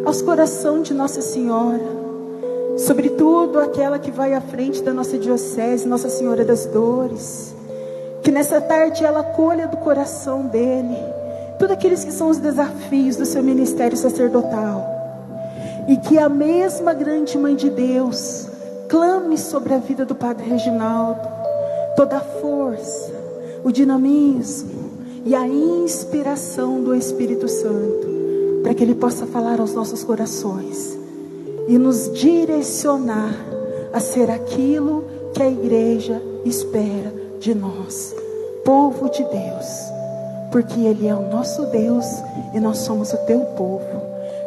aos corações de Nossa Senhora, sobretudo aquela que vai à frente da nossa diocese, Nossa Senhora das Dores, que nessa tarde ela acolha do coração dele todos aqueles que são os desafios do seu ministério sacerdotal, e que a mesma grande Mãe de Deus clame sobre a vida do Padre Reginaldo toda a força, o dinamismo e a inspiração do Espírito Santo, para que ele possa falar aos nossos corações e nos direcionar a ser aquilo que a igreja espera de nós, povo de Deus, porque Ele é o nosso Deus e nós somos o teu povo.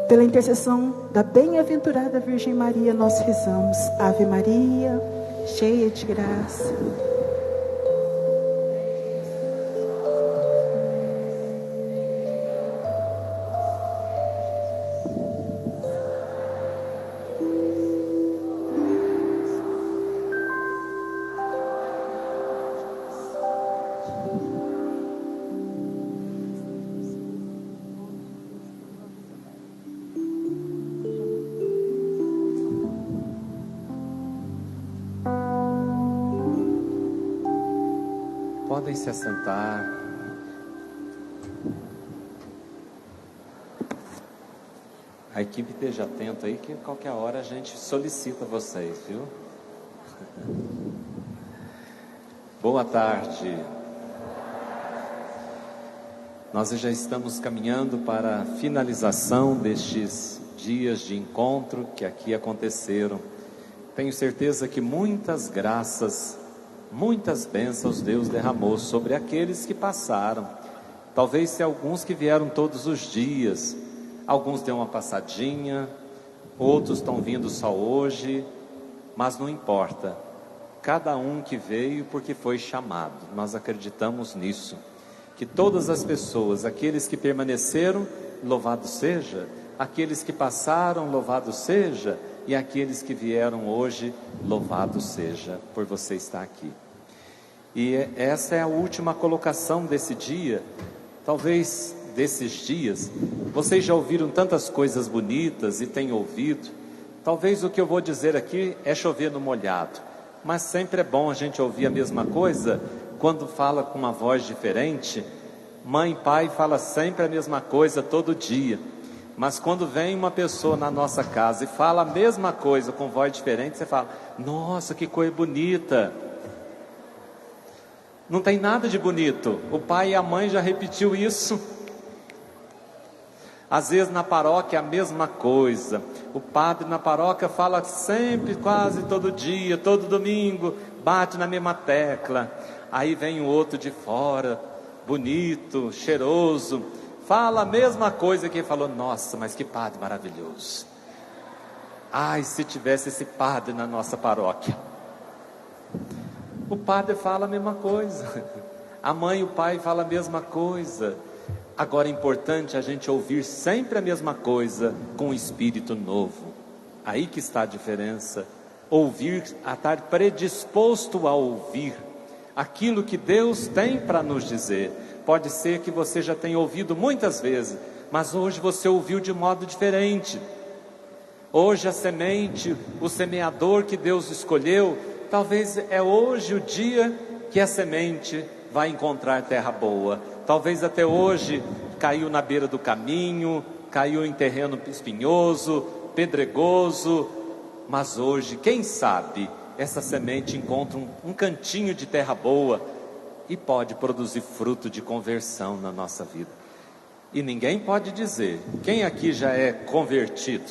Pela intercessão da bem-aventurada Virgem Maria, nós rezamos: Ave Maria, cheia de graça. Podem se assentar. A equipe esteja atenta aí, que qualquer hora a gente solicita vocês, viu? Boa tarde. Nós já estamos caminhando para a finalização destes dias de encontro que aqui aconteceram. Tenho certeza que muitas graças, muitas bênçãos Deus derramou sobre aqueles que passaram. Talvez se alguns que vieram todos os dias, alguns deu uma passadinha, outros estão vindo só hoje, mas não importa. Cada um que veio porque foi chamado, nós acreditamos nisso. Que todas as pessoas, aqueles que permaneceram, louvado seja, aqueles que passaram, louvado seja, e aqueles que vieram hoje, louvado seja por você estar aqui. E essa é a última colocação desse dia. Talvez desses dias, vocês já ouviram tantas coisas bonitas e têm ouvido. Talvez o que eu vou dizer aqui é chover no molhado, mas sempre é bom a gente ouvir a mesma coisa quando fala com uma voz diferente. Mãe e pai fala sempre a mesma coisa todo dia, mas quando vem uma pessoa na nossa casa e fala a mesma coisa com voz diferente, você fala: nossa, que coisa bonita. Não tem nada de bonito. O pai e a mãe já repetiu isso. Às vezes na paróquia é a mesma coisa. O padre na paróquia fala sempre, quase todo dia, todo domingo, bate na mesma tecla. Aí vem o outro de fora, bonito, cheiroso, fala a mesma coisa que ele falou. Nossa, mas que padre maravilhoso. Ai, se tivesse esse padre na nossa paróquia. O padre fala a mesma coisa, a mãe e o pai falam a mesma coisa. Agora é importante a gente ouvir sempre a mesma coisa com um espírito novo. Aí que está a diferença. Ouvir, a estar predisposto a ouvir aquilo que Deus tem para nos dizer. Pode ser que você já tenha ouvido muitas vezes, mas hoje você ouviu de modo diferente. Hoje a semente, o semeador que Deus escolheu, talvez é hoje o dia que a semente vai encontrar terra boa. Talvez até hoje caiu na beira do caminho, caiu em terreno espinhoso, pedregoso, mas hoje, quem sabe, essa semente encontra um cantinho de terra boa e pode produzir fruto de conversão na nossa vida. E ninguém pode dizer, quem aqui já é convertido?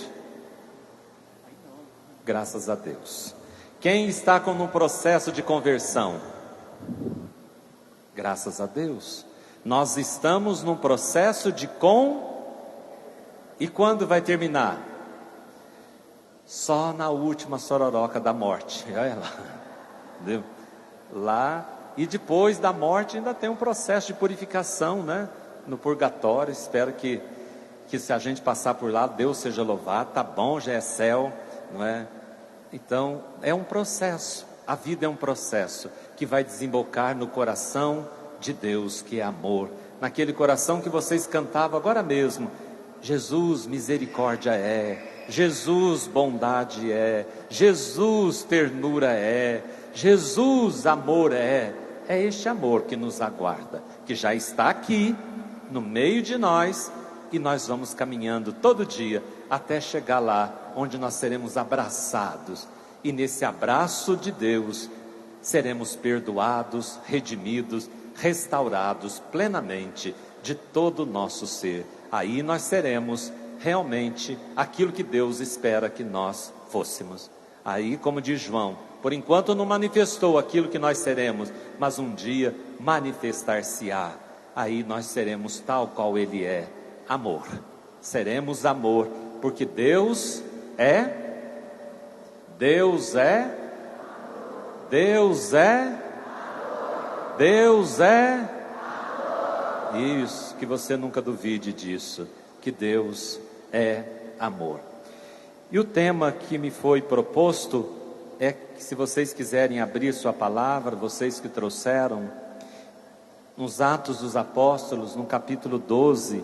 Graças a Deus. Quem está com um processo de conversão? Graças a Deus. Nós estamos num processo de E quando vai terminar? Só na última sororoca da morte. Olha lá. Entendeu? Lá. E depois da morte ainda tem um processo de purificação, né? No purgatório. Espero que se a gente passar por lá, Deus seja louvado. Tá bom, já é céu, não é? Então, é um processo. A vida é um processo que vai desembocar no coração de Deus, que é amor. Naquele coração que vocês cantavam agora mesmo. Jesus, misericórdia é. Jesus, bondade é. Jesus, ternura é. Jesus, amor é. É este amor que nos aguarda, que já está aqui, no meio de nós, e nós vamos caminhando todo dia, até chegar lá, onde nós seremos abraçados, e nesse abraço de Deus, seremos perdoados, redimidos, restaurados plenamente, de todo o nosso ser. Aí nós seremos realmente aquilo que Deus espera que nós fôssemos. Aí, como diz João, por enquanto não manifestou aquilo que nós seremos, mas um dia manifestar-se-á. Aí nós seremos tal qual Ele é, amor. Seremos amor, porque Deus é isso, que você nunca duvide disso, que Deus é amor. E o tema que me foi proposto é que, se vocês quiserem abrir sua palavra, vocês que trouxeram, nos Atos dos Apóstolos, no capítulo 12,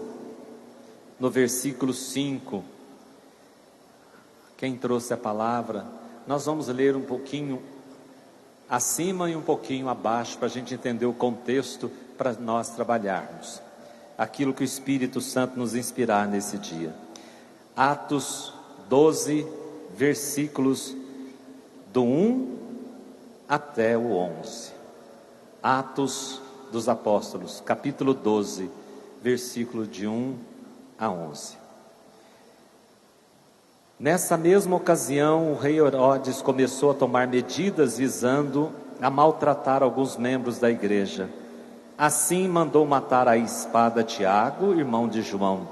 no versículo 5, quem trouxe a palavra, nós vamos ler um pouquinho acima e um pouquinho abaixo, para a gente entender o contexto, para nós trabalharmos aquilo que o Espírito Santo nos inspirar nesse dia. Atos 12, versículos do 1 até o 11. Atos dos Apóstolos, capítulo 12, versículo de 1 a 11. Nessa mesma ocasião, o rei Herodes começou a tomar medidas visando a maltratar alguns membros da igreja. Assim mandou matar à espada Tiago, irmão de João.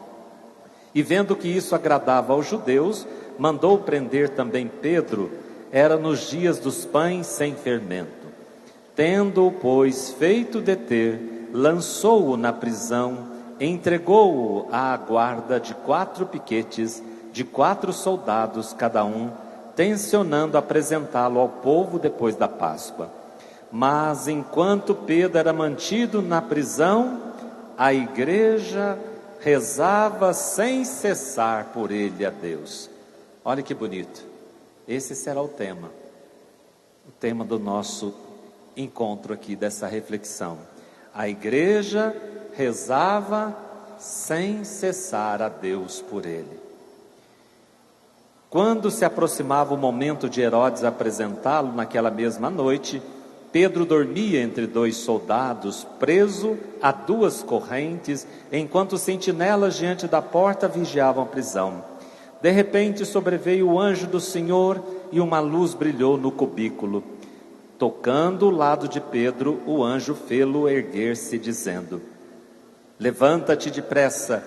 E vendo que isso agradava aos judeus, mandou prender também Pedro. Era nos dias dos pães sem fermento. Tendo-o, pois, feito deter, lançou-o na prisão, entregou-o à guarda de 4 piquetes, de 4 soldados cada um, tencionando apresentá-lo ao povo depois da Páscoa. Mas enquanto Pedro era mantido na prisão, a igreja rezava sem cessar por ele a Deus. Olha que bonito. Esse será o tema do nosso encontro aqui, dessa reflexão. A igreja rezava sem cessar a Deus por ele. Quando se aproximava o momento de Herodes apresentá-lo naquela mesma noite, Pedro dormia entre 2 soldados, preso a 2 correntes, enquanto sentinelas diante da porta vigiavam a prisão. De repente sobreveio o anjo do Senhor e uma luz brilhou no cubículo. Tocando o lado de Pedro, o anjo fê-lo erguer-se, dizendo: levanta-te depressa.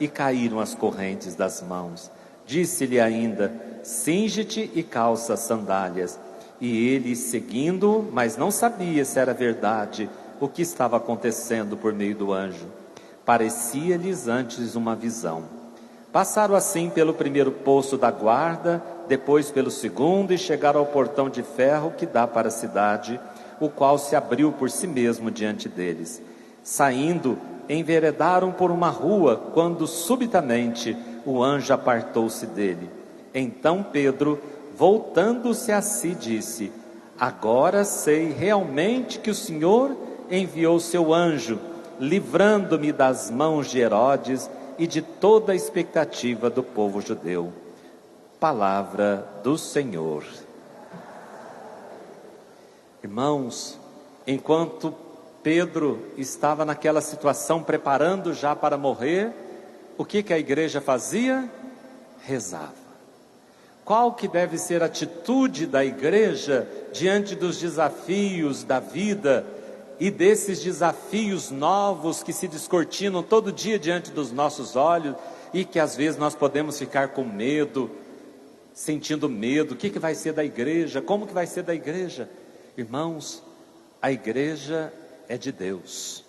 E caíram as correntes das mãos. Disse-lhe ainda: cinge-te e calça as sandálias. E ele, seguindo, mas não sabia se era verdade o que estava acontecendo por meio do anjo. Parecia-lhes antes uma visão. Passaram assim pelo primeiro posto da guarda, depois pelo segundo, e chegaram ao portão de ferro que dá para a cidade, o qual se abriu por si mesmo diante deles. Saindo, enveredaram por uma rua, quando subitamente o anjo apartou-se dele. Então Pedro, voltando-se a si, disse: agora sei realmente que o Senhor enviou seu anjo, livrando-me das mãos de Herodes e de toda a expectativa do povo judeu. Palavra do Senhor. Irmãos, enquanto Pedro estava naquela situação, preparando já para morrer, o que a igreja fazia? Rezava. Qual que deve ser a atitude da igreja diante dos desafios da vida e desses desafios novos que se descortinam todo dia diante dos nossos olhos e que às vezes nós podemos ficar com medo, sentindo medo? O que vai ser da igreja? Como que vai ser da igreja? Irmãos, a igreja é de Deus.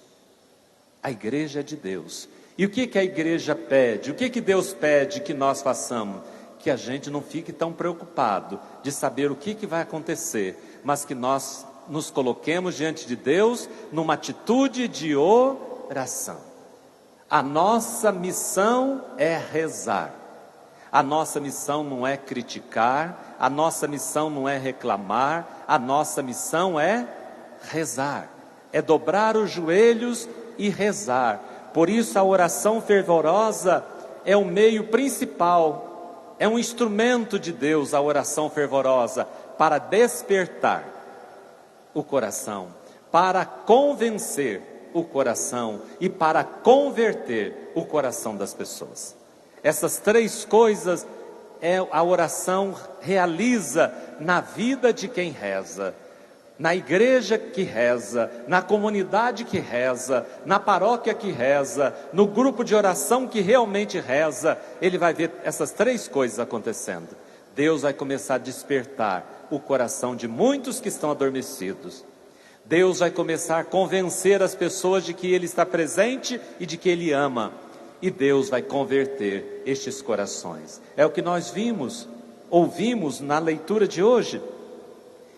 A igreja é de Deus. E o que a igreja pede? O que Deus pede que nós façamos? Que a gente não fique tão preocupado de saber o que vai acontecer, mas que nós nos coloquemos diante de Deus numa atitude de oração. A nossa missão é rezar. A nossa missão não é criticar, a nossa missão não é reclamar, a nossa missão é rezar, é dobrar os joelhos e rezar. Por isso a oração fervorosa é o meio principal, é um instrumento de Deus, a oração fervorosa, para despertar o coração, para convencer o coração e para converter o coração das pessoas. Essas três coisas a oração realiza na vida de quem reza, na igreja que reza, na comunidade que reza, na paróquia que reza, no grupo de oração que realmente reza. Ele vai ver essas três coisas acontecendo. Deus vai começar a despertar o coração de muitos que estão adormecidos. Deus vai começar a convencer as pessoas de que Ele está presente e de que Ele ama. E Deus vai converter estes corações. É o que nós ouvimos na leitura de hoje.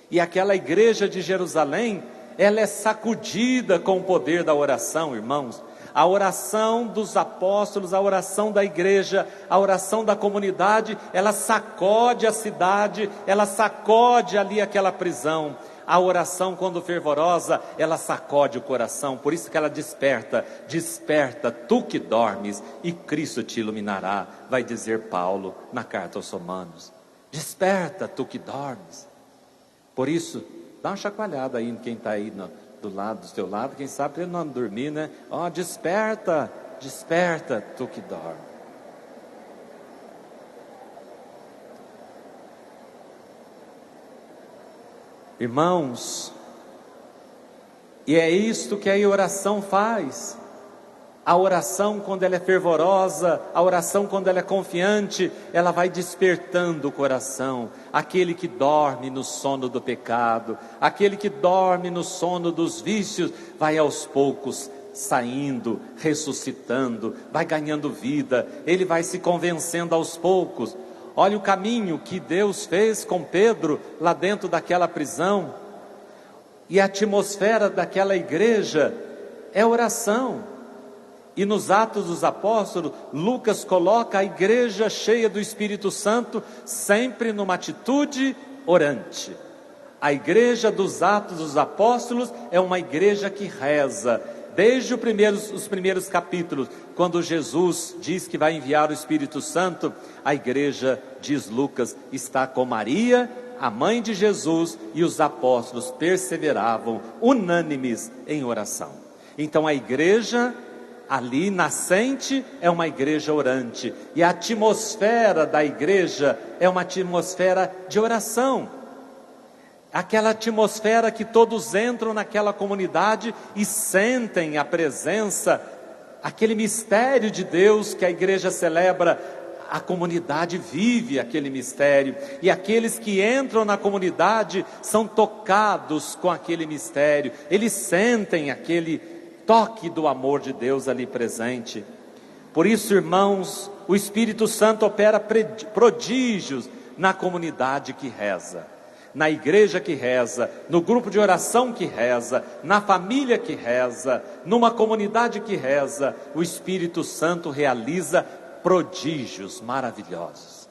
E aquela igreja de Jerusalém, ela é sacudida com o poder da oração, irmãos. A oração dos apóstolos, a oração da igreja, a oração da comunidade, ela sacode a cidade, ela sacode ali aquela prisão. A oração, quando fervorosa, ela sacode o coração, por isso que ela desperta. Desperta, tu que dormes, e Cristo te iluminará, vai dizer Paulo na carta aos Romanos. Desperta, tu que dormes. Por isso, dá uma chacoalhada aí em quem está aí do teu lado, quem sabe para ele não dormir, né? Ó, desperta, desperta, tu que dormes. Irmãos, e é isto que a oração faz. A oração, quando ela é fervorosa, a oração, quando ela é confiante, ela vai despertando o coração. Aquele que dorme no sono do pecado, aquele que dorme no sono dos vícios, vai aos poucos saindo, ressuscitando, vai ganhando vida, ele vai se convencendo aos poucos. Olha o caminho que Deus fez com Pedro lá dentro daquela prisão. E a atmosfera daquela igreja é oração. E nos Atos dos Apóstolos, Lucas coloca a igreja cheia do Espírito Santo sempre numa atitude orante. A igreja dos Atos dos Apóstolos é uma igreja que reza. Desde os primeiros capítulos, quando Jesus diz que vai enviar o Espírito Santo, a igreja, diz Lucas, está com Maria, a mãe de Jesus, e os apóstolos perseveravam unânimes em oração. Então a igreja ali nascente é uma igreja orante, e a atmosfera da igreja é uma atmosfera de oração. Aquela atmosfera que todos entram naquela comunidade e sentem a presença, aquele mistério de Deus que a igreja celebra, a comunidade vive aquele mistério, e aqueles que entram na comunidade são tocados com aquele mistério, eles sentem aquele toque do amor de Deus ali presente. Por isso, irmãos, o Espírito Santo opera prodígios na comunidade que reza, na igreja que reza, no grupo de oração que reza, na família que reza, numa comunidade que reza. O Espírito Santo realiza prodígios maravilhosos.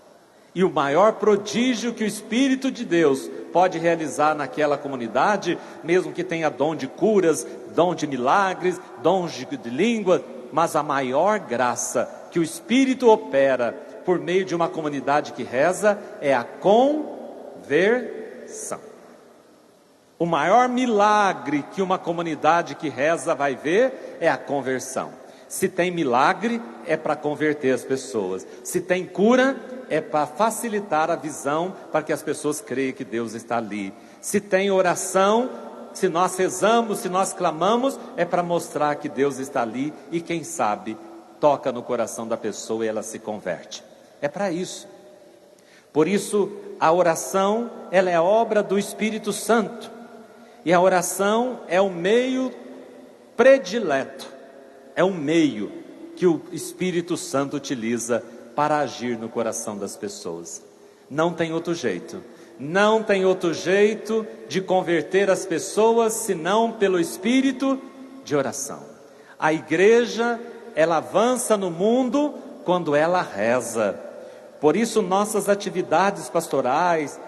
E o maior prodígio que o Espírito de Deus pode realizar naquela comunidade, mesmo que tenha dom de curas, dom de milagres, dom de língua, mas a maior graça que o Espírito opera por meio de uma comunidade que reza é a conversão. O maior milagre que uma comunidade que reza vai ver é a conversão. Se tem milagre, é para converter as pessoas. Se tem cura, é para facilitar a visão, para que as pessoas creiam que Deus está ali. Se tem oração, se nós rezamos, se nós clamamos, é para mostrar que Deus está ali, e quem sabe toca no coração da pessoa e ela se converte. É para isso. Por isso, a oração, ela é obra do Espírito Santo, e a oração é o meio predileto, é o meio que o Espírito Santo utiliza para agir no coração das pessoas. Não tem outro jeito, não tem outro jeito de converter as pessoas, senão pelo Espírito de oração. A igreja ela avança no mundo quando ela reza. Por isso nossas atividades pastorais,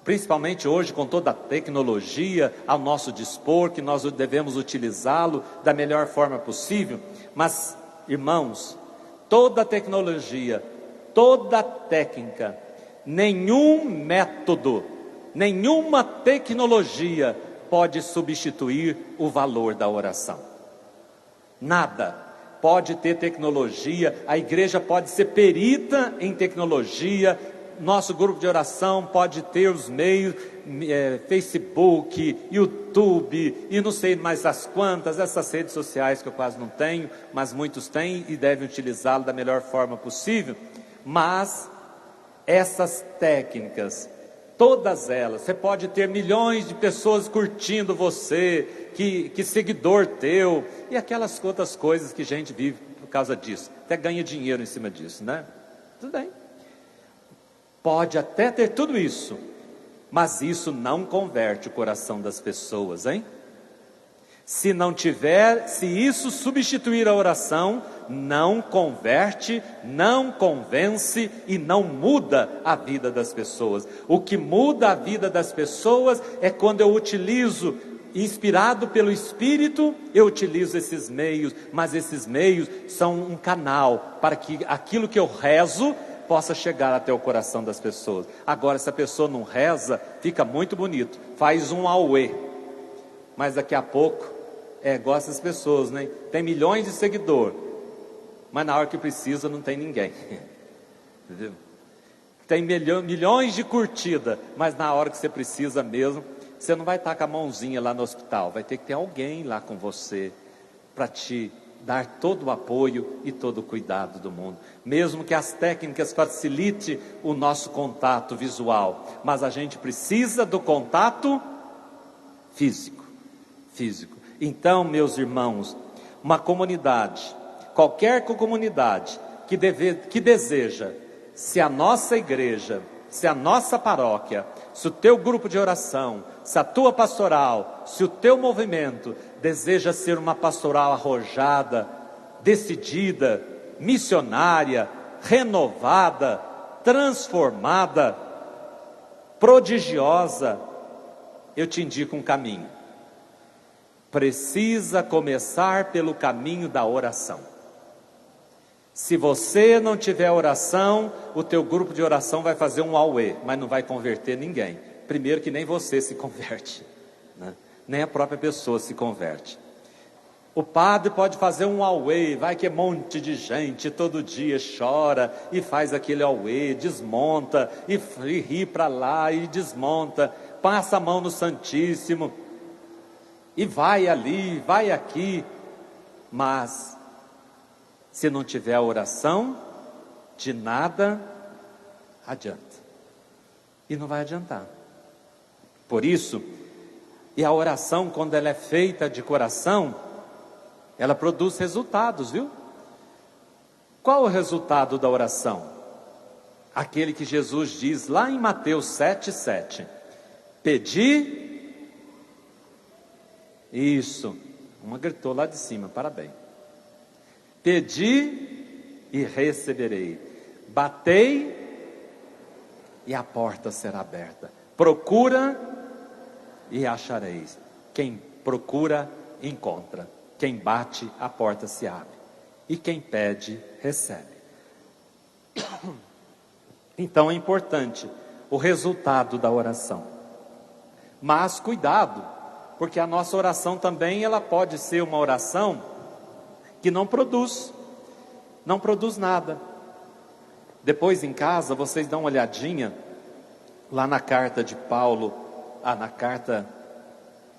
principalmente hoje com toda a tecnologia ao nosso dispor, que nós devemos utilizá-lo da melhor forma possível. Mas, irmãos, toda tecnologia, toda técnica, nenhum método, nenhuma tecnologia pode substituir o valor da oração. Nada. Pode ter tecnologia, a igreja pode ser perita em tecnologia, nosso grupo de oração pode ter os meios, Facebook, YouTube e não sei mais as quantas, essas redes sociais que eu quase não tenho, mas muitos têm e devem utilizá-lo da melhor forma possível. Mas essas técnicas, todas elas, você pode ter milhões de pessoas curtindo você, que seguidor teu, e aquelas outras coisas que a gente vive por causa disso, até ganha dinheiro em cima disso, né? Tudo bem. Pode até ter tudo isso, mas isso não converte o coração das pessoas, hein? Se isso substituir a oração, não converte, não convence e não muda a vida das pessoas. O que muda a vida das pessoas é quando eu utilizo, inspirado pelo Espírito, eu utilizo esses meios, mas esses meios são um canal para que aquilo que eu rezo possa chegar até o coração das pessoas. Agora, se a pessoa não reza, fica muito bonito, faz um auê, mas daqui a pouco, igual essas pessoas, né? Tem milhões de seguidores, mas na hora que precisa não tem ninguém. Entendeu? Tem milhões de curtidas, mas na hora que você precisa mesmo, você não vai estar com a mãozinha lá no hospital, vai ter que ter alguém lá com você, para te dar todo o apoio e todo o cuidado do mundo. Mesmo que as técnicas facilitem o nosso contato visual, mas a gente precisa do contato físico. Então, meus irmãos, uma comunidade, qualquer comunidade que deseja, se a nossa igreja, se a nossa paróquia, se o teu grupo de oração, se a tua pastoral, se o teu movimento deseja ser uma pastoral arrojada, decidida, missionária, renovada, transformada, prodigiosa, eu te indico um caminho. Precisa começar pelo caminho da oração. Se você não tiver oração, o teu grupo de oração vai fazer um auê, mas não vai converter ninguém. Primeiro que nem você se converte, né? Nem a própria pessoa se converte. O padre pode fazer um auê, vai que é um monte de gente, todo dia chora e faz aquele auê, desmonta e ri para lá e desmonta, passa a mão no Santíssimo e vai ali, vai aqui, mas se não tiver a oração, de nada adianta, e não vai adiantar. Por isso, e a oração, quando ela é feita de coração, ela produz resultados, viu? Qual o resultado da oração? Aquele que Jesus diz lá em Mateus 7,7: pedi, isso, uma gritou lá de cima, parabéns. Pedi e receberei, batei e a porta será aberta, procura e achareis. Quem procura, encontra. Quem bate, a porta se abre. E quem pede, recebe. Então é importante o resultado da oração. Mas cuidado, porque a nossa oração também ela pode ser uma oração que não produz nada. Depois em casa vocês dão uma olhadinha lá na carta de Paulo, na carta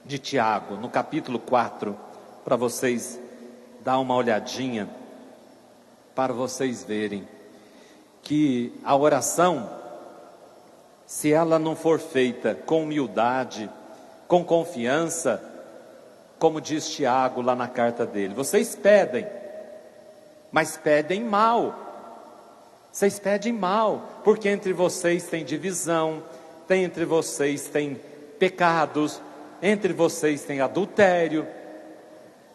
de Tiago, no capítulo 4, para vocês dar uma olhadinha, para vocês verem que a oração, se ela não for feita com humildade, com confiança, como diz Tiago lá na carta dele, vocês pedem, mas pedem mal. Vocês pedem mal, porque entre vocês tem divisão, entre vocês tem pecados, entre vocês tem adultério.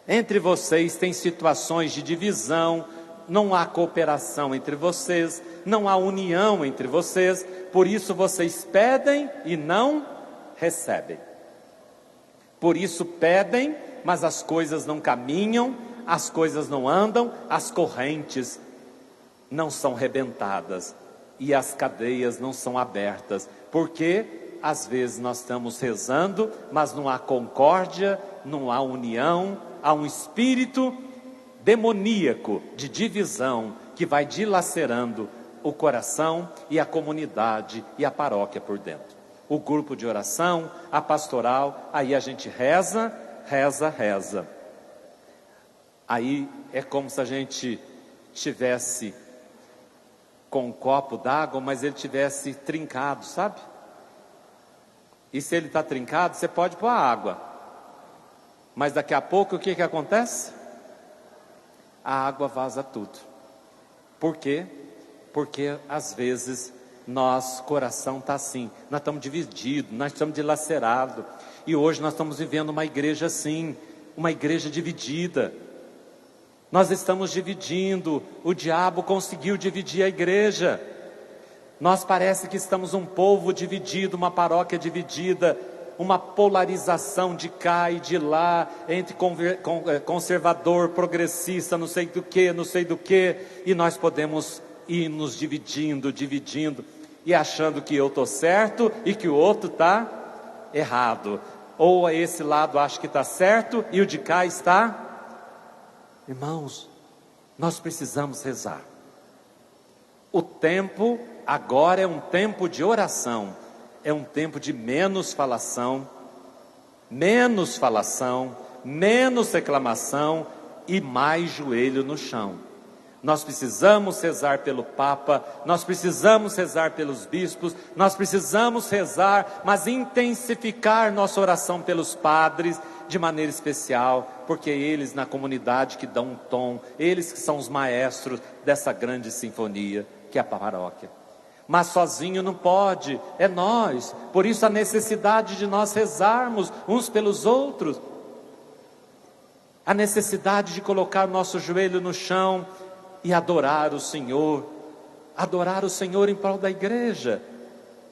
Entre vocês tem situações de divisão, não há cooperação entre vocês, não há união entre vocês, por isso vocês pedem e não recebem. Por isso pedem, mas as coisas não caminham, as coisas não andam, as correntes não são rebentadas e as cadeias não são abertas, porque às vezes nós estamos rezando, mas não há concórdia, não há união, há um espírito demoníaco de divisão que vai dilacerando o coração e a comunidade e a paróquia por dentro. O grupo de oração, a pastoral, aí a gente reza. Aí é como se a gente tivesse com um copo d'água, mas ele tivesse trincado, sabe? E se ele está trincado, você pode pôr a água. Mas daqui a pouco o que acontece? A água vaza tudo. Por quê? Porque às vezes nosso coração está assim, nós estamos divididos, nós estamos dilacerados. E hoje nós estamos vivendo uma igreja assim, uma igreja dividida. Nós estamos dividindo, o diabo conseguiu dividir a igreja. Nós parece que estamos um povo dividido, uma paróquia dividida, uma polarização de cá e de lá, entre conservador, progressista, não sei do que, e nós podemos ir nos dividindo, e achando que eu estou certo e que o outro está errado, ou esse lado acha que está certo e o de cá está. Irmãos, nós precisamos rezar. O tempo agora é um tempo de oração, é um tempo de menos falação, menos reclamação e mais joelho no chão. Nós precisamos rezar pelo Papa, nós precisamos rezar pelos bispos, nós precisamos rezar, mas intensificar nossa oração pelos padres de maneira especial, porque eles na comunidade que dão um tom, eles que são os maestros dessa grande sinfonia que é a paróquia. Mas sozinho não pode, é nós, por isso a necessidade de nós rezarmos uns pelos outros, a necessidade de colocar o nosso joelho no chão e adorar o Senhor em prol da igreja,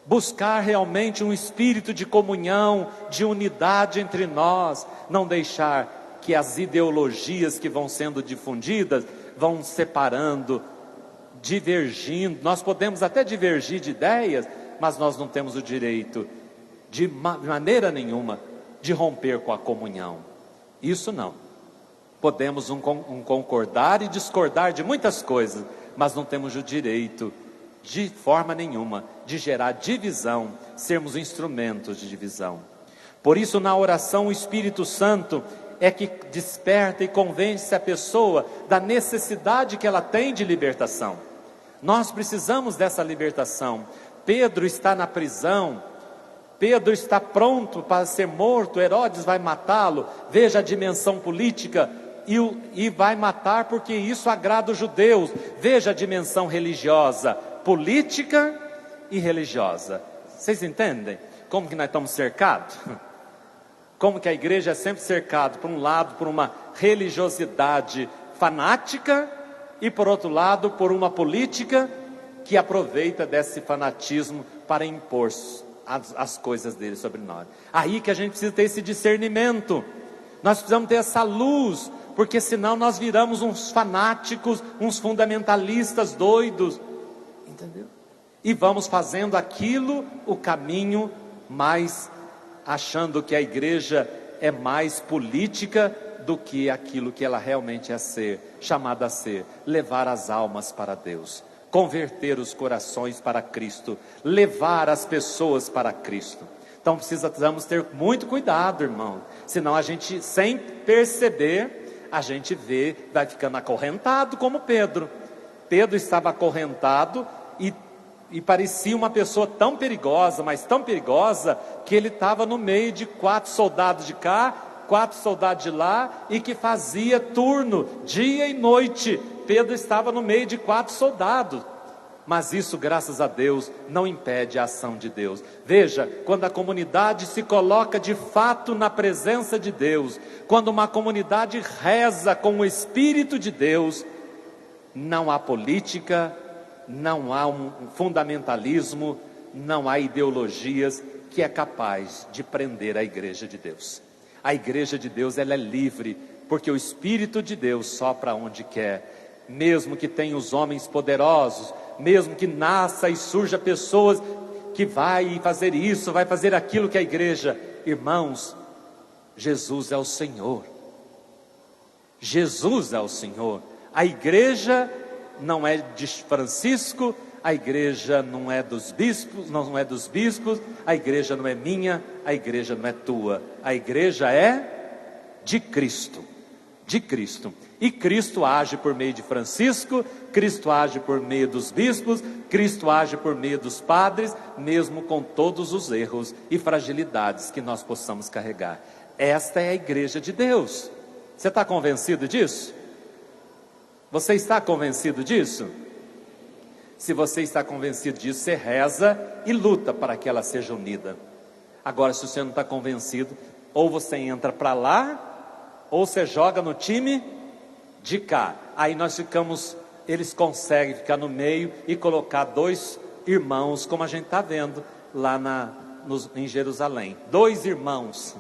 buscar realmente um espírito de comunhão, de unidade entre nós, não deixar que as ideologias que vão sendo difundidas, vão separando, divergindo. Nós podemos até divergir de ideias, mas nós não temos o direito, de maneira nenhuma, de romper com a comunhão. Isso não. Podemos concordar e discordar de muitas coisas, mas não temos o direito, de forma nenhuma, de gerar divisão, sermos instrumentos de divisão. Por isso, na oração, o Espírito Santo é que desperta e convence a pessoa da necessidade que ela tem de libertação. Nós precisamos dessa libertação. Pedro está na prisão, Pedro está pronto para ser morto, Herodes vai matá-lo, veja a dimensão política, e vai matar porque isso agrada os judeus, veja a dimensão religiosa, política e religiosa. Vocês entendem como que nós estamos cercados? Como que a igreja é sempre cercada, por um lado, por uma religiosidade fanática, e por outro lado, por uma política que aproveita desse fanatismo para impor as coisas dele sobre nós. Aí que a gente precisa ter esse discernimento, nós precisamos ter essa luz, porque senão nós viramos uns fanáticos, uns fundamentalistas doidos, entendeu? E vamos fazendo aquilo, o caminho mais, achando que a igreja é mais política do que aquilo que ela realmente é ser, chamada a ser, levar as almas para Deus, converter os corações para Cristo, levar as pessoas para Cristo. Então precisamos ter muito cuidado, irmão, senão a gente, sem perceber, a gente vê, vai ficando acorrentado como Pedro. Pedro estava acorrentado e parecia uma pessoa tão perigosa, mas tão perigosa, que ele estava no meio de 4 soldados de cá, 4 soldados de lá, e que fazia turno, dia e noite. Pedro estava no meio de 4 soldados, Mas isso, graças a Deus, não impede a ação de Deus. Veja, quando a comunidade se coloca de fato na presença de Deus, quando uma comunidade reza com o Espírito de Deus, não há política, não há um fundamentalismo, não há ideologias que é capaz de prender a igreja de Deus. A igreja de Deus, ela é livre, porque o Espírito de Deus sopra onde quer. Mesmo que tenha os homens poderosos, mesmo que nasça e surja pessoas que vai fazer isso, vai fazer aquilo que a igreja, irmãos, Jesus é o Senhor. Jesus é o Senhor. A igreja não é de Francisco, a igreja não é dos bispos, a igreja não é minha, a igreja não é tua, a igreja é de Cristo, de Cristo. E Cristo age por meio de Francisco, Cristo age por meio dos bispos, Cristo age por meio dos padres, mesmo com todos os erros e fragilidades que nós possamos carregar. Esta é a igreja de Deus. Você está convencido disso? Você está convencido disso? Se você está convencido disso, você reza e luta para que ela seja unida. Agora, se você não está convencido, ou você entra para lá, ou você joga no time de cá. Aí eles conseguem ficar no meio e colocar dois irmãos, como a gente está vendo lá em Jerusalém. Dois irmãos,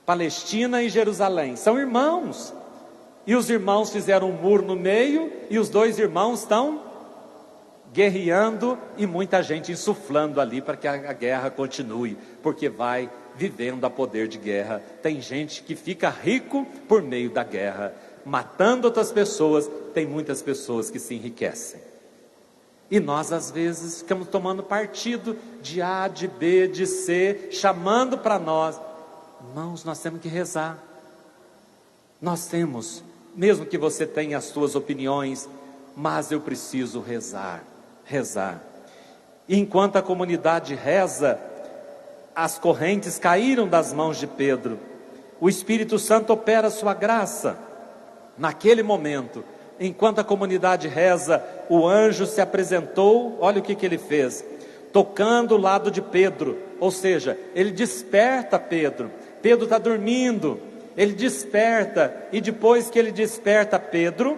Palestina e Jerusalém, são irmãos. E os irmãos fizeram um muro no meio, e os dois irmãos estão guerreando, e muita gente insuflando ali para que a guerra continue, porque vai vivendo a poder de guerra. Tem gente que fica rico por meio da guerra, matando outras pessoas. Tem muitas pessoas que se enriquecem. E nós às vezes ficamos tomando partido de A, de B, de C, chamando para nós. Irmãos, nós temos que rezar. Nós temos, mesmo que você tenha as suas opiniões, mas eu preciso rezar. E enquanto a comunidade reza, as correntes caíram das mãos de Pedro. O Espírito Santo opera a sua graça. Naquele momento, enquanto a comunidade reza, o anjo se apresentou. Olha o que ele fez, tocando o lado de Pedro, ou seja, ele desperta Pedro. Pedro está dormindo, ele desperta, e depois que ele desperta Pedro,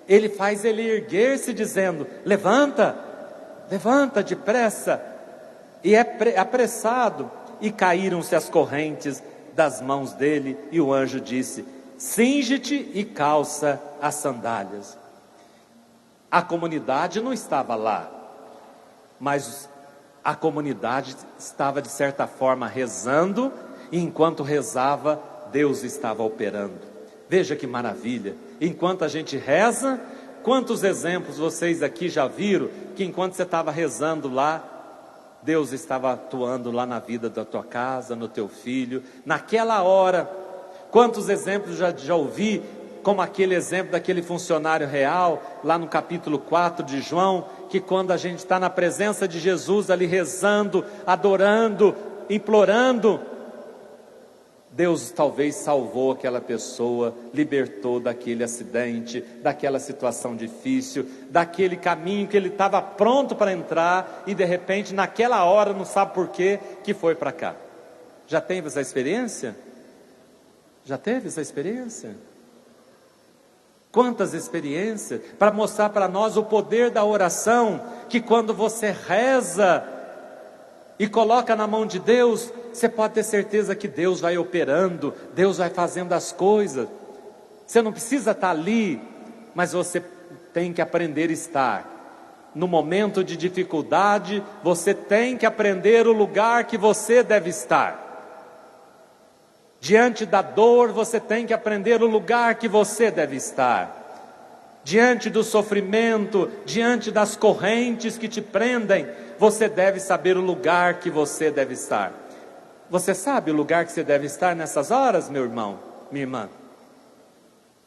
ele faz ele erguer-se dizendo: levanta depressa. E é apressado, e caíram-se as correntes das mãos dele, e o anjo disse: cinge-te e calça as sandálias. A comunidade não estava lá, mas a comunidade estava de certa forma rezando, e enquanto rezava, Deus estava operando. Veja que maravilha, enquanto a gente reza, quantos exemplos vocês aqui já viram, que enquanto você estava rezando lá, Deus estava atuando lá na vida da tua casa, no teu filho, naquela hora. Quantos exemplos já ouvi, como aquele exemplo daquele funcionário real, lá no capítulo 4 de João, que quando a gente está na presença de Jesus ali rezando, adorando, implorando, Deus talvez salvou aquela pessoa, libertou daquele acidente, daquela situação difícil, daquele caminho que ele estava pronto para entrar, e de repente naquela hora, não sabe por quê, que foi para cá. Já teve essa experiência? Já teve essa experiência? Quantas experiências, para mostrar para nós o poder da oração, que quando você reza e coloca na mão de Deus, você pode ter certeza que Deus vai operando, Deus vai fazendo as coisas. Você não precisa estar ali, mas você tem que aprender a estar. No momento de dificuldade, você tem que aprender o lugar que você deve estar. Diante da dor, você tem que aprender o lugar que você deve estar. Diante do sofrimento, diante das correntes que te prendem, você deve saber o lugar que você deve estar. Você sabe o lugar que você deve estar nessas horas, meu irmão, minha irmã?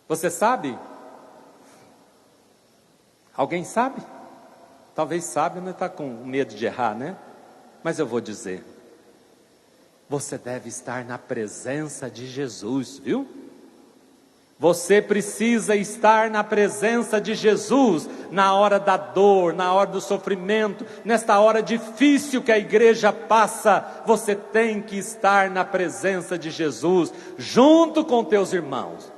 Você sabe? Alguém sabe? Talvez sabe, mas está com medo de errar, né? Mas eu vou dizer: você deve estar na presença de Jesus, viu? Você precisa estar na presença de Jesus, na hora da dor, na hora do sofrimento, nesta hora difícil que a igreja passa. Você tem que estar na presença de Jesus, junto com teus irmãos.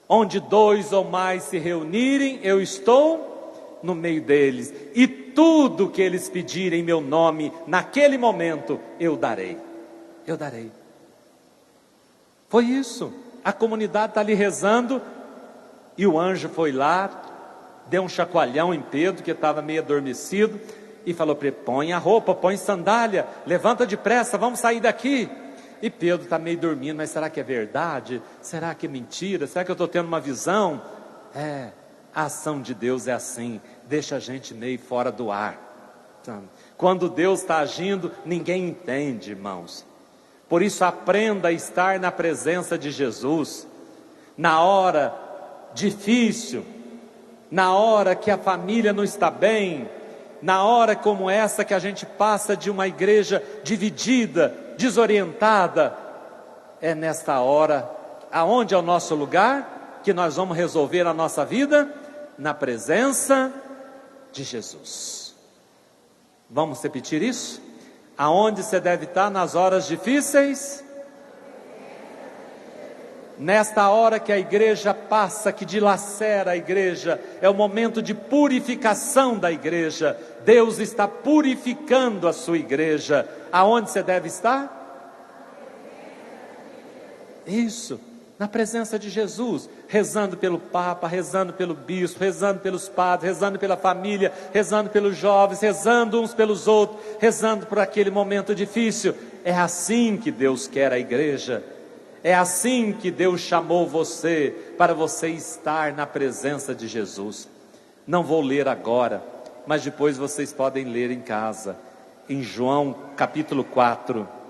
Onde 2 ou mais se reunirem, eu estou no meio deles. E tudo que eles pedirem em meu nome, naquele momento, eu darei. Eu darei. Foi isso. A comunidade está ali rezando, e o anjo foi lá, deu um chacoalhão em Pedro, que estava meio adormecido, e falou para ele: põe a roupa, põe sandália, levanta depressa, vamos sair daqui. E Pedro está meio dormindo, mas será que é verdade? Será que é mentira? Será que eu estou tendo uma visão? A ação de Deus é assim, deixa a gente meio fora do ar. Quando Deus está agindo, ninguém entende, irmãos. Por isso aprenda a estar na presença de Jesus, na hora difícil, na hora que a família não está bem, na hora como essa que a gente passa de uma igreja dividida, desorientada. É nesta hora, aonde é o nosso lugar, que nós vamos resolver a nossa vida? Na presença de Jesus. Vamos repetir isso? Aonde você deve estar nas horas difíceis? Nesta hora que a igreja passa, que dilacera a igreja, é o momento de purificação da igreja. Deus está purificando a sua igreja. Aonde você deve estar? Isso, na presença de Jesus, rezando pelo Papa, rezando pelo Bispo, rezando pelos padres, rezando pela família, rezando pelos jovens, rezando uns pelos outros, rezando por aquele momento difícil. É assim que Deus quer a igreja, é assim que Deus chamou você, para você estar na presença de Jesus. Não vou ler agora, mas depois vocês podem ler em casa, em João capítulo 4.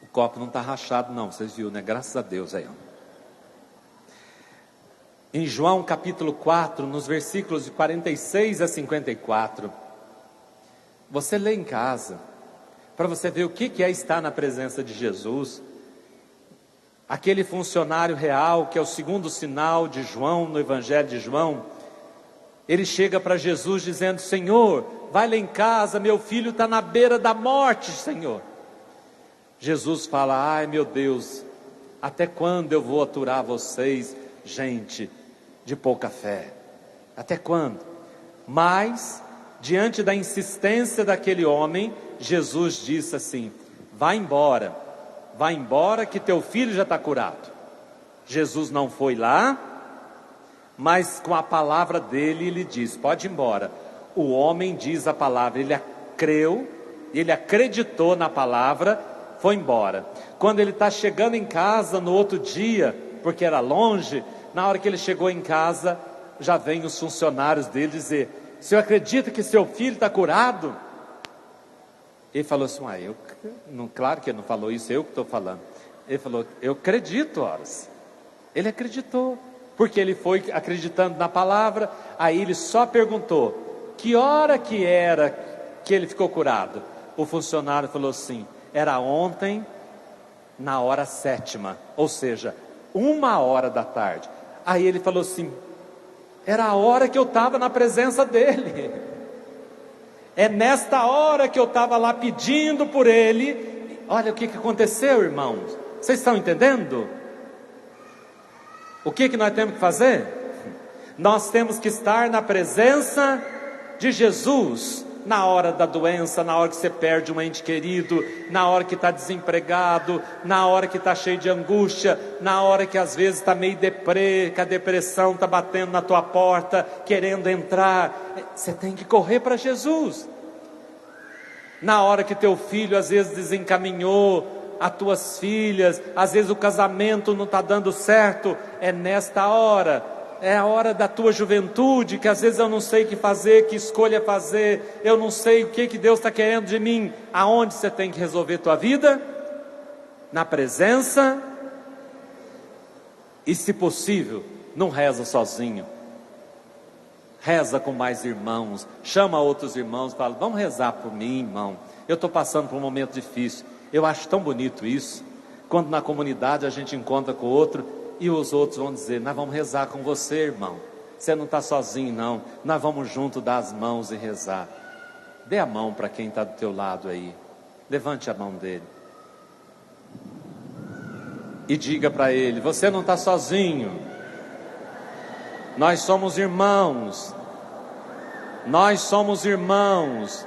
O copo não está rachado não, vocês viram, né? Graças a Deus aí. Em João capítulo 4, nos versículos de 46 a 54. Você lê em casa, para você ver o que é estar na presença de Jesus. Aquele funcionário real, que é o segundo sinal de João, no Evangelho de João, ele chega para Jesus dizendo: Senhor, vai lá em casa, meu filho está na beira da morte, Senhor. Jesus fala: ai meu Deus, até quando eu vou aturar vocês, gente de pouca fé? Até quando? Mas, diante da insistência daquele homem, Jesus disse assim: vai embora que teu filho já está curado. Jesus não foi lá, mas com a palavra dele ele diz: pode ir embora. O homem diz a palavra, ele creu, ele acreditou na palavra, foi embora. Quando ele está chegando em casa no outro dia, porque era longe, na hora que ele chegou em casa, já vem os funcionários dele dizer: o senhor acredita que seu filho está curado? Ele falou assim: claro que ele não falou isso, eu que estou falando. Ele falou: eu acredito, horas. Ele acreditou, porque ele foi acreditando na palavra. Aí ele só perguntou: que hora que era que ele ficou curado? O funcionário falou assim: era ontem, na hora 7ª, ou seja, 1h da tarde. Aí ele falou assim: era a hora que eu estava na presença dele, é nesta hora que eu estava lá pedindo por ele. Olha o que aconteceu, irmãos, vocês estão entendendo? O que nós temos que fazer? Nós temos que estar na presença de Jesus, na hora da doença, na hora que você perde um ente querido, na hora que está desempregado, na hora que está cheio de angústia, na hora que às vezes está meio deprê, que a depressão está batendo na tua porta, querendo entrar. Você tem que correr para Jesus. Na hora que teu filho às vezes desencaminhou, as tuas filhas, às vezes o casamento não está dando certo, é nesta hora. É a hora da tua juventude, que às vezes eu não sei o que fazer, que escolha fazer, eu não sei o que Deus está querendo de mim. Aonde você tem que resolver tua vida? Na presença. E se possível, não reza sozinho, reza com mais irmãos, chama outros irmãos, fala: vamos rezar por mim, irmão, eu estou passando por um momento difícil. Eu acho tão bonito isso, quando na comunidade a gente encontra com o outro e os outros vão dizer: nós vamos rezar com você, irmão, você não está sozinho não, nós vamos junto dar as mãos e rezar. Dê a mão para quem está do teu lado aí, levante a mão dele e diga para ele: você não está sozinho, nós somos irmãos, nós somos irmãos,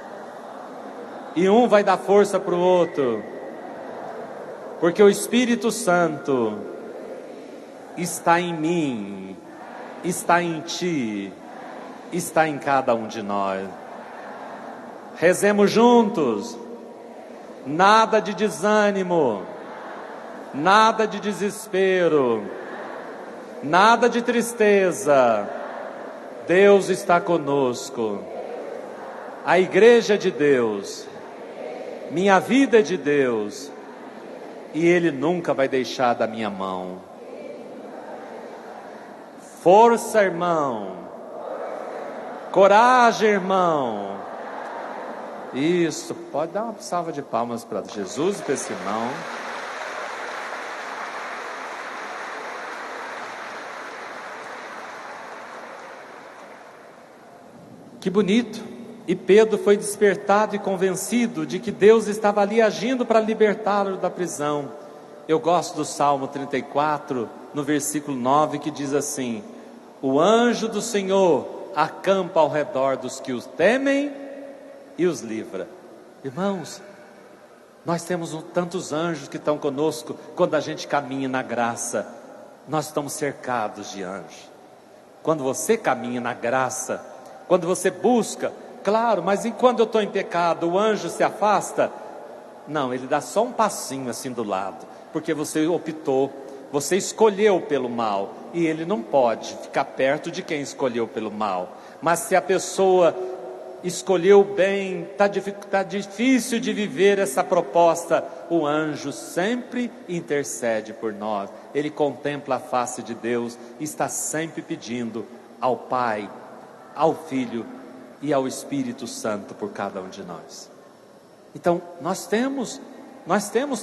e um vai dar força para o outro, porque o Espírito Santo está em mim, está em ti, está em cada um de nós. Rezemos juntos, nada de desânimo, nada de desespero, nada de tristeza. Deus está conosco, a igreja é de Deus, minha vida é de Deus, e Ele nunca vai deixar da minha mão. Força, irmão, coragem, irmão. Isso, pode dar uma salva de palmas para Jesus e para esse irmão. Que bonito! E Pedro foi despertado e convencido de que Deus estava ali agindo para libertá-lo da prisão. Eu gosto do Salmo 34, no versículo 9, que diz assim: o anjo do Senhor acampa ao redor dos que os temem e os livra. Irmãos, nós temos tantos anjos que estão conosco quando a gente caminha na graça. Nós estamos cercados de anjos. Quando você caminha na graça, quando você busca, claro, mas e quando eu estou em pecado, o anjo se afasta? Não, ele dá só um passinho assim do lado, porque você optou, você escolheu pelo mal, e ele não pode ficar perto de quem escolheu pelo mal. Mas se a pessoa escolheu bem, está difícil de viver essa proposta, o anjo sempre intercede por nós. Ele contempla a face de Deus e está sempre pedindo ao Pai, ao Filho e ao Espírito Santo por cada um de nós. Então nós temos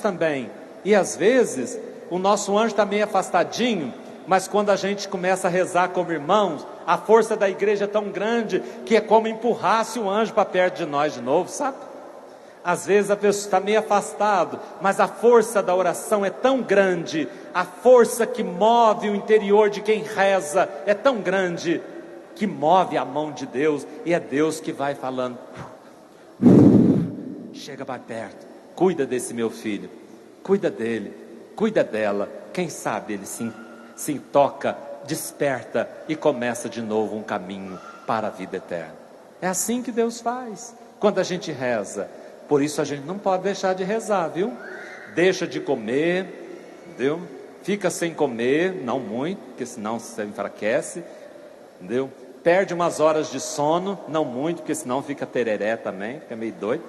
também, e às vezes o nosso anjo está meio afastadinho, mas quando a gente começa a rezar como irmãos, a força da igreja é tão grande que é como empurrasse o anjo para perto de nós de novo, sabe? Às vezes a pessoa está meio afastado, mas a força da oração é tão grande, a força que move o interior de quem reza é tão grande, que move a mão de Deus, e é Deus que vai falando: chega para perto, cuida desse meu filho, cuida dele, cuida dela. Quem sabe ele se toca, desperta e começa de novo um caminho para a vida eterna. É assim que Deus faz quando a gente reza. Por isso a gente não pode deixar de rezar, viu? Deixa de comer, entendeu? Fica sem comer, não muito, porque senão você enfraquece, entendeu? Perde umas horas de sono, não muito, porque senão fica tereré também, fica meio doido.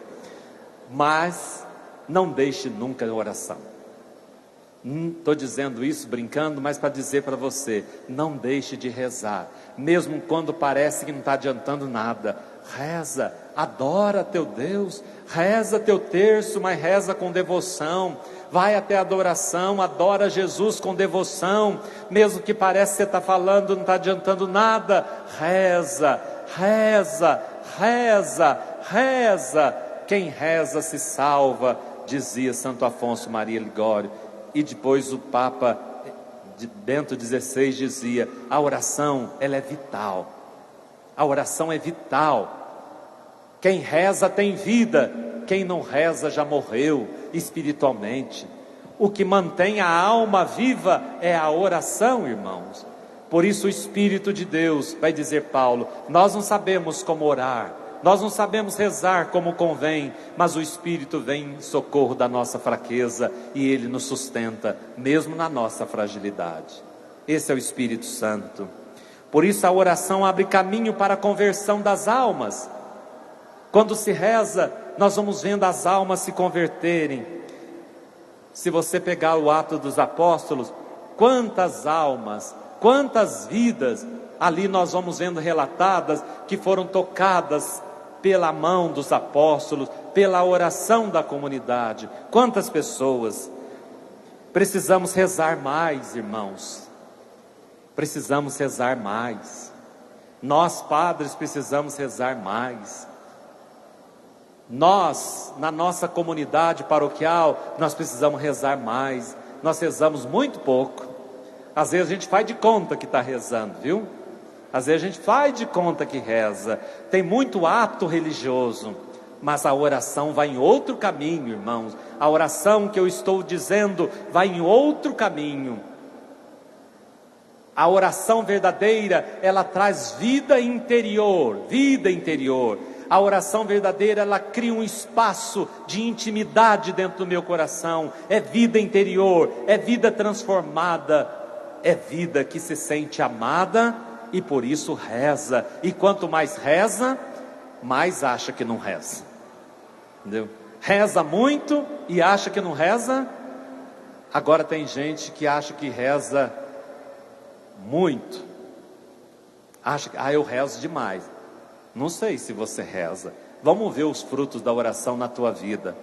Mas não deixe nunca a oração. Estou dizendo isso brincando, mas para dizer para você: não deixe de rezar, mesmo quando parece que não está adiantando nada. Reza, adora teu Deus, reza teu terço, mas reza com devoção. Vai até a adoração, adora Jesus com devoção, mesmo que parece que você está falando, não está adiantando nada. Reza, reza, reza, reza. Quem reza se salva, dizia Santo Afonso Maria Ligório. E depois o Papa Bento XVI dizia: a oração, ela é vital. A oração é vital. Quem reza tem vida, quem não reza já morreu espiritualmente. O que mantém a alma viva é a oração, irmãos. Por isso o Espírito de Deus, vai dizer Paulo, nós não sabemos como orar, nós não sabemos rezar como convém, mas o Espírito vem em socorro da nossa fraqueza e Ele nos sustenta, mesmo na nossa fragilidade. Esse é o Espírito Santo. Por isso a oração abre caminho para a conversão das almas. Quando se reza, nós vamos vendo as almas se converterem. Se você pegar o Atos dos Apóstolos, quantas almas, quantas vidas, ali nós vamos vendo relatadas, que foram tocadas pela mão dos apóstolos, pela oração da comunidade. Quantas pessoas? Precisamos rezar mais, irmãos. Precisamos rezar mais. Nós, padres, precisamos rezar mais. Nós, na nossa comunidade paroquial, nós precisamos rezar mais. Nós rezamos muito pouco. Às vezes a gente faz de conta que está rezando, viu? Às vezes a gente faz de conta que reza. Tem muito ato religioso, mas a oração vai em outro caminho, irmãos. A oração que eu estou dizendo vai em outro caminho. A oração verdadeira, ela traz vida interior, vida interior. A oração verdadeira, ela cria um espaço de intimidade dentro do meu coração. É vida interior, é vida transformada, é vida que se sente amada e por isso reza. E quanto mais reza, mais acha que não reza. Entendeu? Reza muito e acha que não reza. Agora tem gente que acha que reza muito. Acha que, eu rezo demais. Não sei se você reza. Vamos ver os frutos da oração na tua vida.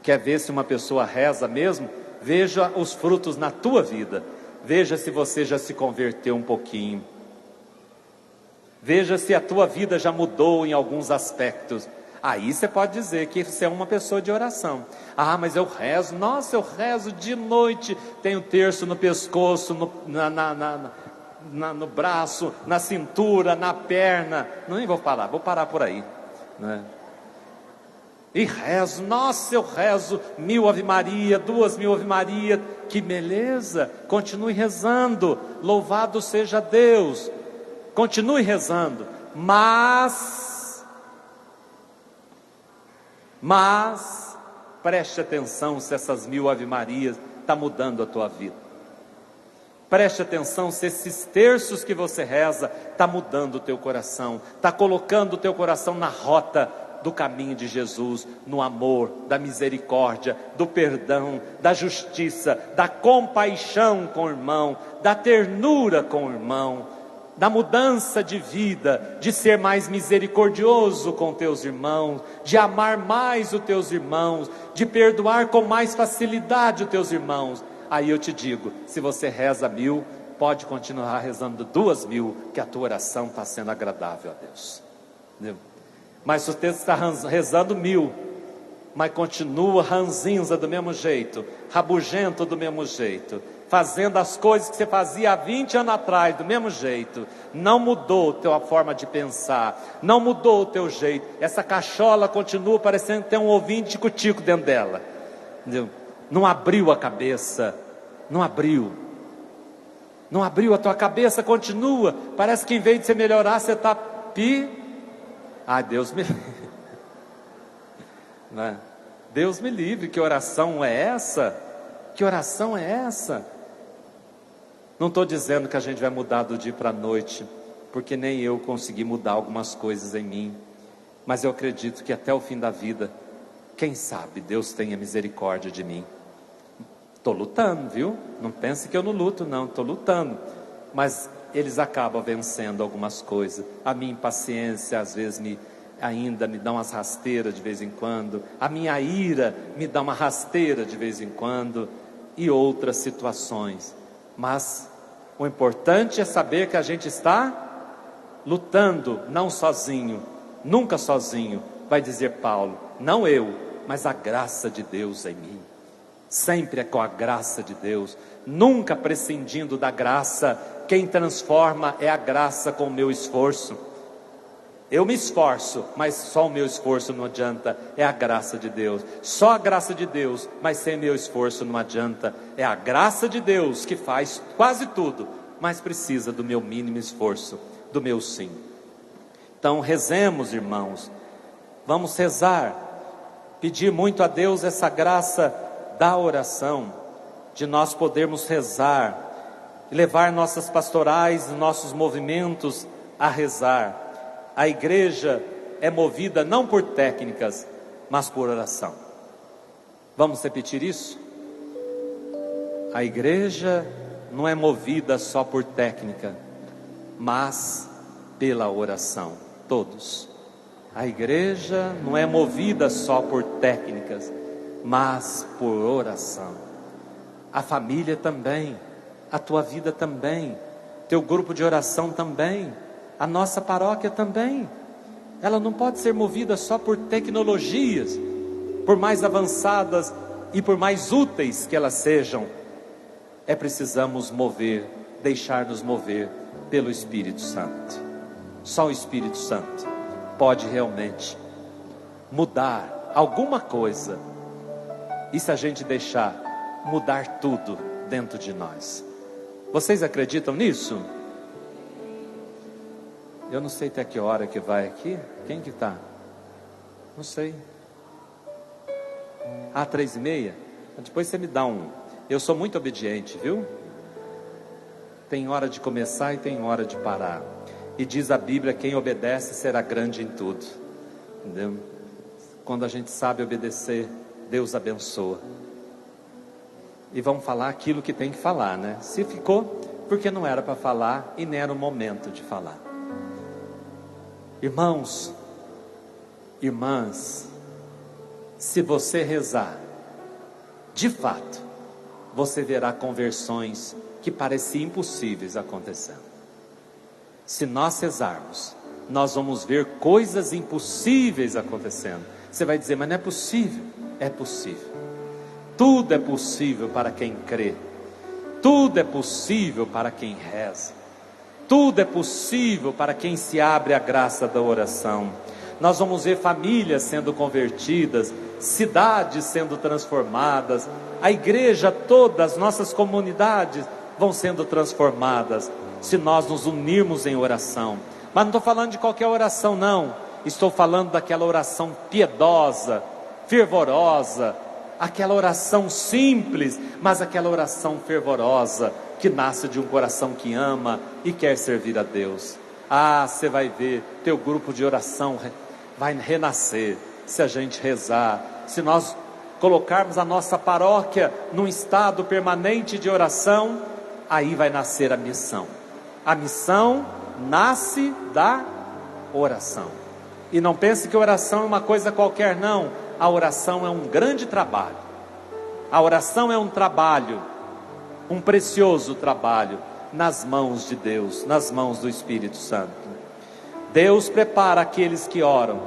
Quer ver se uma pessoa reza mesmo? Veja os frutos na tua vida. Veja se você já se converteu um pouquinho. Veja se a tua vida já mudou em alguns aspectos. Aí você pode dizer que você é uma pessoa de oração. Mas eu rezo, nossa, eu rezo de noite. Tenho terço no pescoço, no braço, na cintura, na perna. Nem vou falar, vou parar por aí, né? E rezo, nossa, eu rezo 1000 Ave Maria, 2000 Ave Maria. Que beleza, continue rezando, louvado seja Deus. Continue rezando, mas preste atenção se essas 1000 Ave Marias estão mudando a tua vida. Preste atenção se esses terços que você reza está mudando o teu coração, está colocando o teu coração na rota do caminho de Jesus, no amor, da misericórdia, do perdão, da justiça, da compaixão com o irmão, da ternura com o irmão, da mudança de vida, de ser mais misericordioso com teus irmãos, de amar mais os teus irmãos, de perdoar com mais facilidade os teus irmãos. Aí eu te digo, se você reza 1000, pode continuar rezando 2000, que a tua oração está sendo agradável a Deus. Entendeu? Mas se você está rezando 1000, mas continua ranzinza do mesmo jeito, rabugento do mesmo jeito, fazendo as coisas que você fazia há 20 anos atrás, do mesmo jeito, não mudou a tua forma de pensar, não mudou o teu jeito, essa cachola continua parecendo ter um ovinho de tico-tico dentro dela, entendeu? Não abriu a cabeça, não abriu a tua cabeça, continua, parece que em vez de você melhorar, você está Deus me livre, né? Deus me livre, que oração é essa? Que oração é essa? Não estou dizendo que a gente vai mudar do dia para a noite, porque nem eu consegui mudar algumas coisas em mim, mas eu acredito que até o fim da vida, quem sabe Deus tenha misericórdia de mim. Estou lutando, viu? Não pense que eu não luto, não, estou lutando, mas eles acabam vencendo algumas coisas. A minha impaciência às vezes ainda me dá umas rasteiras de vez em quando, a minha ira me dá uma rasteira de vez em quando, e outras situações, mas o importante é saber que a gente está lutando, não sozinho, nunca sozinho, vai dizer Paulo, não eu, mas a graça de Deus em mim, sempre é com a graça de Deus, nunca prescindindo da graça. Quem transforma é a graça com o meu esforço. Eu me esforço, mas só o meu esforço não adianta, é a graça de Deus. Só a graça de Deus, mas sem meu esforço não adianta. É a graça de Deus que faz quase tudo, mas precisa do meu mínimo esforço, do meu sim. Então rezemos, irmãos, vamos rezar, pedir muito a Deus essa graça da oração, de nós podermos rezar, levar nossas pastorais, nossos movimentos a rezar. A igreja é movida não por técnicas, mas por oração. Vamos repetir isso? A igreja não é movida só por técnica, mas pela oração. Todos. A igreja não é movida só por técnicas, mas por oração. A família também, a tua vida também, teu grupo de oração também, a nossa paróquia também. Ela não pode ser movida só por tecnologias, por mais avançadas e por mais úteis que elas sejam. Precisamos deixar-nos mover pelo Espírito Santo. Só o Espírito Santo pode realmente mudar alguma coisa, e se a gente deixar mudar tudo dentro de nós. Vocês acreditam nisso? Eu não sei até que hora que vai aqui. Quem que está? Não sei. 3:30? Depois você me dá um. Eu sou muito obediente, viu? Tem hora de começar e tem hora de parar. E diz a Bíblia, quem obedece será grande em tudo. Entendeu? Quando a gente sabe obedecer, Deus abençoa. E vamos falar aquilo que tem que falar, né? Se ficou, porque não era para falar e nem era o momento de falar. Irmãos, irmãs, se você rezar, de fato, você verá conversões que pareciam impossíveis acontecendo. Se nós rezarmos, nós vamos ver coisas impossíveis acontecendo. Você vai dizer, mas não é possível. É possível. Tudo é possível para quem crê. Tudo é possível para quem reza. Tudo é possível para quem se abre à graça da oração. Nós vamos ver famílias sendo convertidas, cidades sendo transformadas, a igreja toda, as nossas comunidades vão sendo transformadas, se nós nos unirmos em oração. Mas não estou falando de qualquer oração não, estou falando daquela oração piedosa, fervorosa, aquela oração simples, mas aquela oração fervorosa, que nasce de um coração que ama e quer servir a Deus. Você vai ver, teu grupo de oração vai renascer, se a gente rezar, se nós colocarmos a nossa paróquia num estado permanente de oração, aí vai nascer a missão. A missão nasce da oração. E não pense que oração é uma coisa qualquer, não. A oração é um grande trabalho. A oração é um trabalho, um precioso trabalho, nas mãos de Deus, nas mãos do Espírito Santo. Deus prepara aqueles que oram,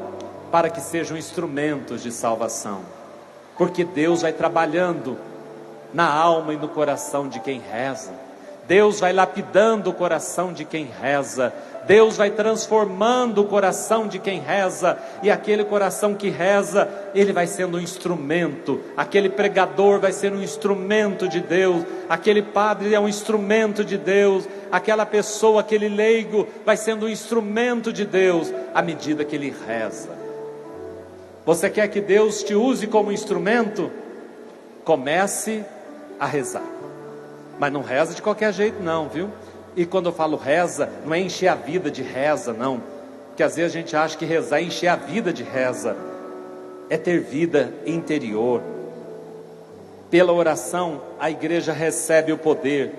para que sejam instrumentos de salvação. Porque Deus vai trabalhando na alma e no coração de quem reza. Deus vai lapidando o coração de quem reza. Deus vai transformando o coração de quem reza. E aquele coração que reza, ele vai sendo um instrumento. Aquele pregador vai ser um instrumento de Deus. Aquele padre é um instrumento de Deus. Aquela pessoa, aquele leigo, vai sendo um instrumento de Deus, à medida que ele reza. Você quer que Deus te use como instrumento? Comece a rezar. Mas não reza de qualquer jeito não, viu? E quando eu falo reza, não é encher a vida de reza não, porque às vezes a gente acha que rezar é encher a vida de reza. É ter vida interior. Pela oração, a igreja recebe o poder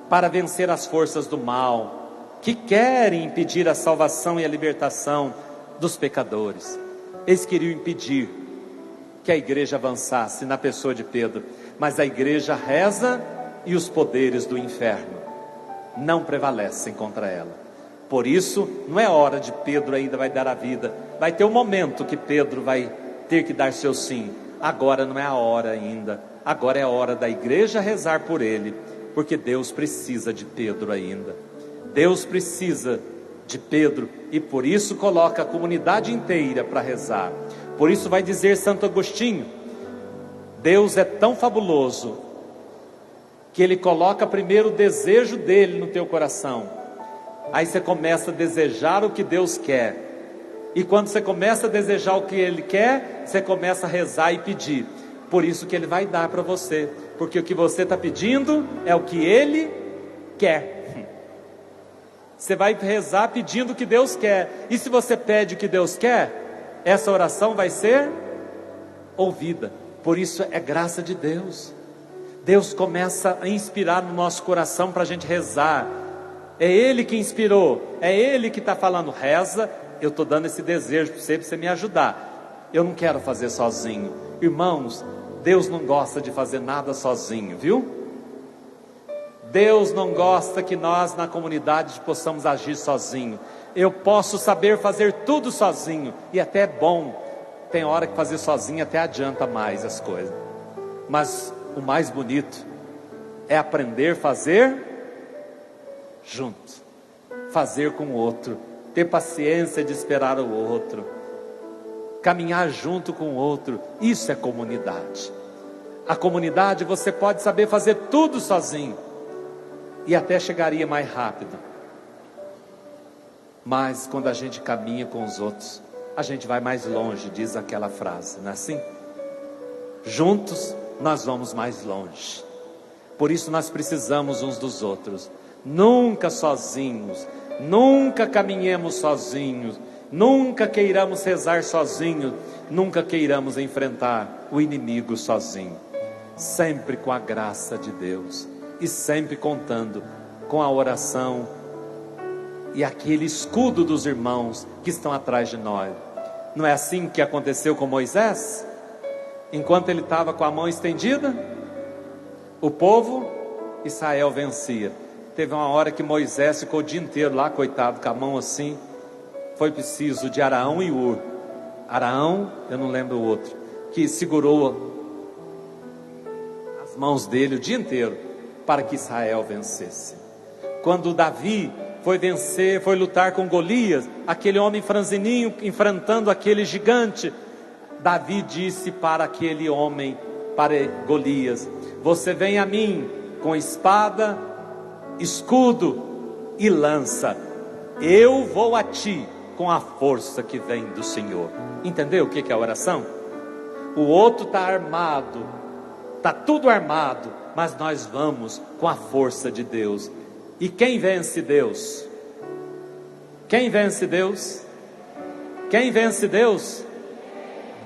para vencer as forças do mal, que querem impedir a salvação e a libertação dos pecadores. Eles queriam impedir que a igreja avançasse na pessoa de Pedro, mas a igreja reza e os poderes do inferno não prevalecem contra ela. Por isso, não é hora de Pedro ainda vai dar a vida. Vai ter um momento que Pedro vai ter que dar seu sim. Agora não é a hora ainda. Agora é a hora da igreja rezar por ele, porque Deus precisa de Pedro ainda. Deus precisa de Pedro, e por isso coloca a comunidade inteira para rezar. Por isso vai dizer Santo Agostinho, Deus é tão fabuloso, que Ele coloca primeiro o desejo dEle no teu coração. Aí você começa a desejar o que Deus quer. E quando você começa a desejar o que Ele quer, você começa a rezar e pedir. Por isso que Ele vai dar para você, porque o que você está pedindo é o que Ele quer. Você vai rezar pedindo o que Deus quer. E se você pede o que Deus quer, essa oração vai ser ouvida. Por isso é graça de Deus. Deus começa a inspirar no nosso coração para a gente rezar. É Ele que inspirou, é Ele que está falando, reza, eu estou dando esse desejo para você me ajudar. Eu não quero fazer sozinho. Irmãos, Deus não gosta de fazer nada sozinho, viu? Deus não gosta que nós na comunidade possamos agir sozinho. Eu posso saber fazer tudo sozinho, e até é bom. Tem hora que fazer sozinho até adianta mais as coisas. Mas o mais bonito é aprender a fazer junto, fazer com o outro, ter paciência de esperar o outro, caminhar junto com o outro. Isso é comunidade. A comunidade você pode saber fazer tudo sozinho, e até chegaria mais rápido. Mas quando a gente caminha com os outros, a gente vai mais longe, diz aquela frase, não é assim? Juntos nós vamos mais longe. Por isso nós precisamos uns dos outros. Nunca sozinhos, nunca caminhemos sozinhos, nunca queiramos rezar sozinhos, nunca queiramos enfrentar o inimigo sozinho. Sempre com a graça de Deus, e sempre contando com a oração e aquele escudo dos irmãos que estão atrás de nós. Não é assim que aconteceu com Moisés? Enquanto ele estava com a mão estendida, o povo Israel vencia. Teve uma hora que Moisés ficou o dia inteiro lá, coitado, com a mão assim. Foi preciso de Araão e Ur. Araão, eu não lembro o outro, que segurou as mãos dele o dia inteiro para que Israel vencesse. Quando Davi foi vencer, foi lutar com Golias, aquele homem franzininho enfrentando aquele gigante, Davi disse para aquele homem, para Golias: você vem a mim com espada, escudo e lança, eu vou a ti com a força que vem do Senhor. Entendeu o que é a oração? O outro está armado, está tudo armado, mas nós vamos com a força de Deus. E quem vence Deus? Quem vence Deus? Quem vence Deus?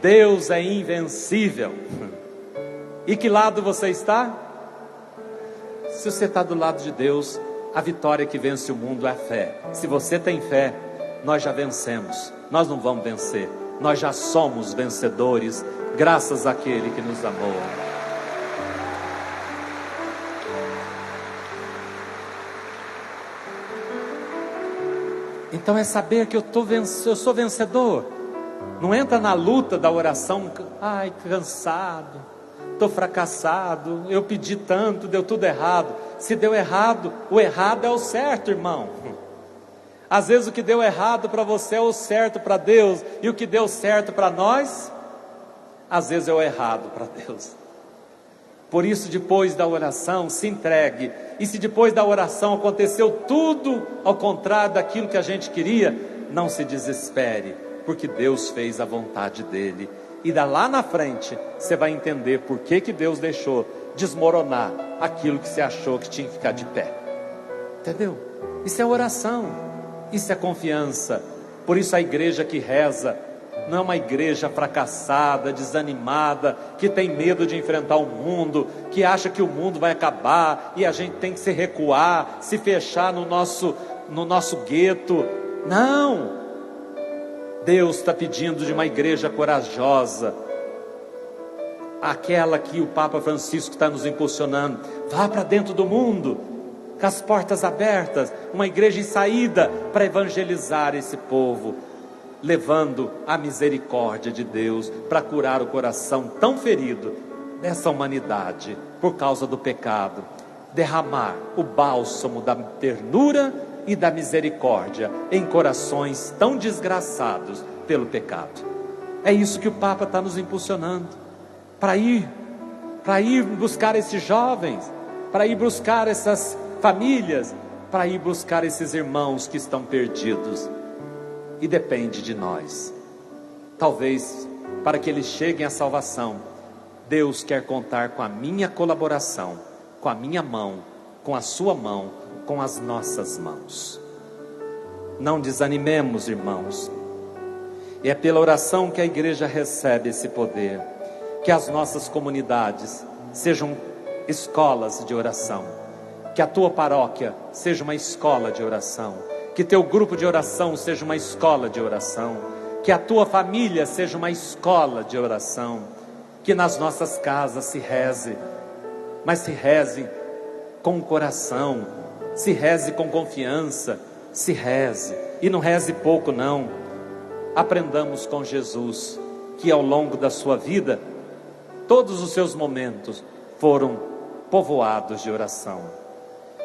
Deus é invencível. E que lado você está? Se você está do lado de Deus, a vitória que vence o mundo é a fé. Se você tem fé, nós já vencemos. Nós não vamos vencer, nós já somos vencedores, graças àquele que nos amou. Então é saber que eu sou vencedor. Não entra na luta da oração, ai, cansado, estou fracassado, eu pedi tanto, deu tudo errado. Se deu errado, o errado é o certo, irmão. Às vezes o que deu errado para você é o certo para Deus, e o que deu certo para nós, às vezes é o errado para Deus. Por isso, depois da oração, se entregue. E se depois da oração aconteceu tudo ao contrário daquilo que a gente queria, não se desespere, porque Deus fez a vontade dele. E lá na frente, você vai entender por que Deus deixou desmoronar aquilo que você achou que tinha que ficar de pé. Entendeu? Isso é oração, isso é confiança. Por isso a igreja que reza não é uma igreja fracassada, desanimada, que tem medo de enfrentar o mundo, que acha que o mundo vai acabar e a gente tem que se recuar, se fechar no nosso gueto. Não! Deus está pedindo de uma igreja corajosa, aquela que o Papa Francisco está nos impulsionando. Vá para dentro do mundo, com as portas abertas, uma igreja em saída para evangelizar esse povo, levando a misericórdia de Deus para curar o coração tão ferido dessa humanidade por causa do pecado, derramar o bálsamo da ternura e da misericórdia em corações tão desgraçados pelo pecado. É isso que o Papa está nos impulsionando, para ir buscar esses jovens, para ir buscar essas famílias, para ir buscar esses irmãos que estão perdidos. E depende de nós. Talvez para que eles cheguem à salvação, Deus quer contar com a minha colaboração, com a minha mão, com a sua mão, com as nossas mãos. Não desanimemos, irmãos. E é pela oração que a igreja recebe esse poder. Que as nossas comunidades sejam escolas de oração, que a tua paróquia seja uma escola de oração, Que teu grupo de oração seja uma escola de oração. Que a tua família seja uma escola de oração. Que nas nossas casas se reze, mas se reze com o coração, se reze com confiança, se reze, e não reze pouco não. Aprendamos com Jesus, que ao longo da sua vida, todos os seus momentos foram povoados de oração.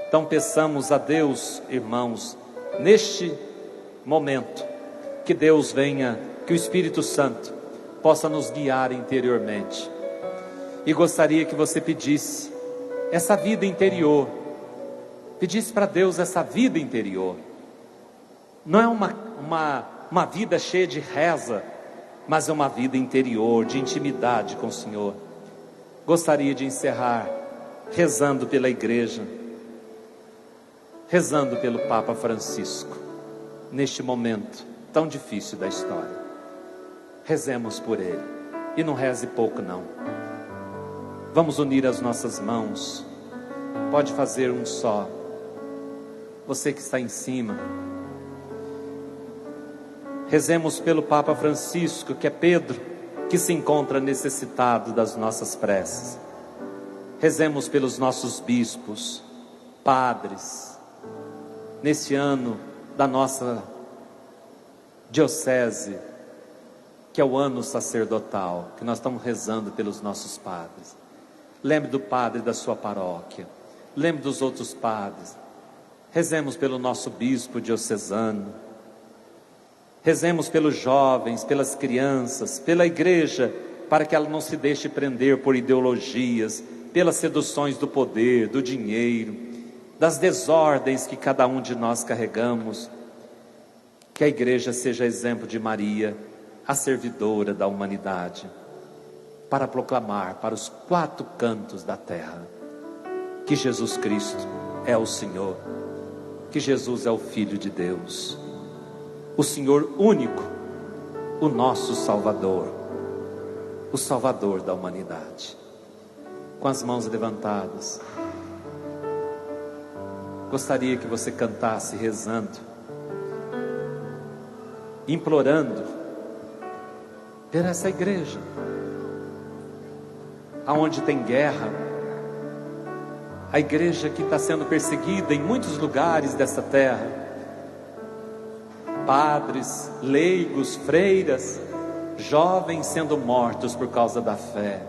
Então peçamos a Deus, irmãos, neste momento, que Deus venha, que o Espírito Santo possa nos guiar interiormente. E gostaria que você pedisse essa vida interior, pedisse para Deus essa vida interior. Não é uma vida cheia de reza, mas é uma vida interior, de intimidade com o Senhor. Gostaria de encerrar rezando pela igreja, rezando pelo Papa Francisco, neste momento tão difícil da história. Rezemos por ele, e não reze pouco não. Vamos unir as nossas mãos, pode fazer um só. Você que está em cima, rezemos pelo Papa Francisco, que é Pedro, que se encontra necessitado das nossas preces. Rezemos pelos nossos bispos, padres, nesse ano da nossa diocese, que é o ano sacerdotal, que nós estamos rezando pelos nossos padres. Lembre do padre da sua paróquia, lembre dos outros padres. Rezemos pelo nosso bispo diocesano, rezemos pelos jovens, pelas crianças, pela igreja, para que ela não se deixe prender por ideologias, pelas seduções do poder, do dinheiro, das desordens que cada um de nós carregamos. Que a igreja seja exemplo de Maria, a servidora da humanidade, para proclamar para os quatro cantos da terra que Jesus Cristo é o Senhor, que Jesus é o Filho de Deus, o Senhor único, o nosso Salvador, o Salvador da humanidade. Com as mãos levantadas, gostaria que você cantasse rezando, implorando por essa igreja, aonde tem guerra, a igreja que está sendo perseguida em muitos lugares dessa terra, padres, leigos, freiras, jovens sendo mortos por causa da fé,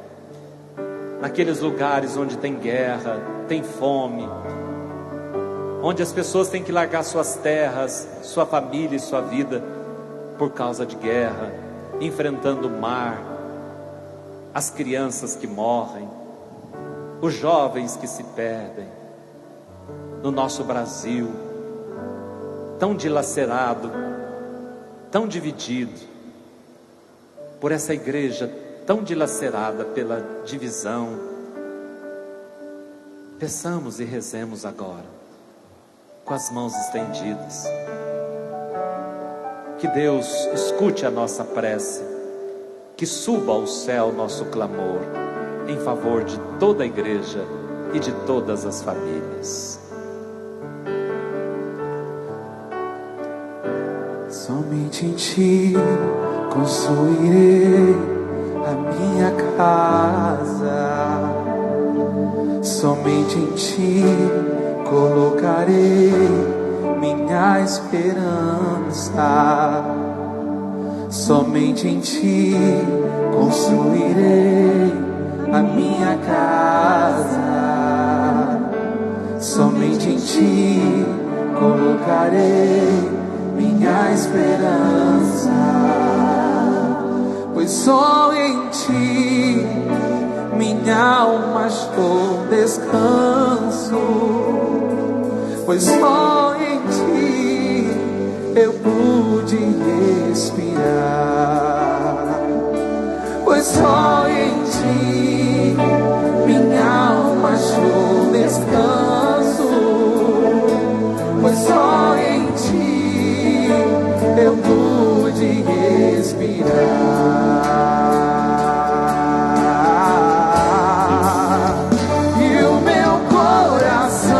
naqueles lugares onde tem guerra, tem fome, onde as pessoas têm que largar suas terras, sua família e sua vida por causa de guerra, enfrentando o mar, as crianças que morrem, os jovens que se perdem. No nosso Brasil, tão dilacerado, tão dividido, por essa igreja tão dilacerada pela divisão, peçamos e rezemos agora, com as mãos estendidas. Que Deus escute a nossa prece, que suba ao céu nosso clamor, em favor de toda a igreja e de todas as famílias. Somente em Ti construirei a minha casa, somente em Ti colocarei minha esperança, somente em Ti construirei a minha casa, somente em Ti colocarei minha esperança, pois só em Ti minha alma achou descanso, pois só em Ti eu pude respirar, pois só em Ti minha alma achou descanso, pois só em Ti eu pude respirar. E o meu coração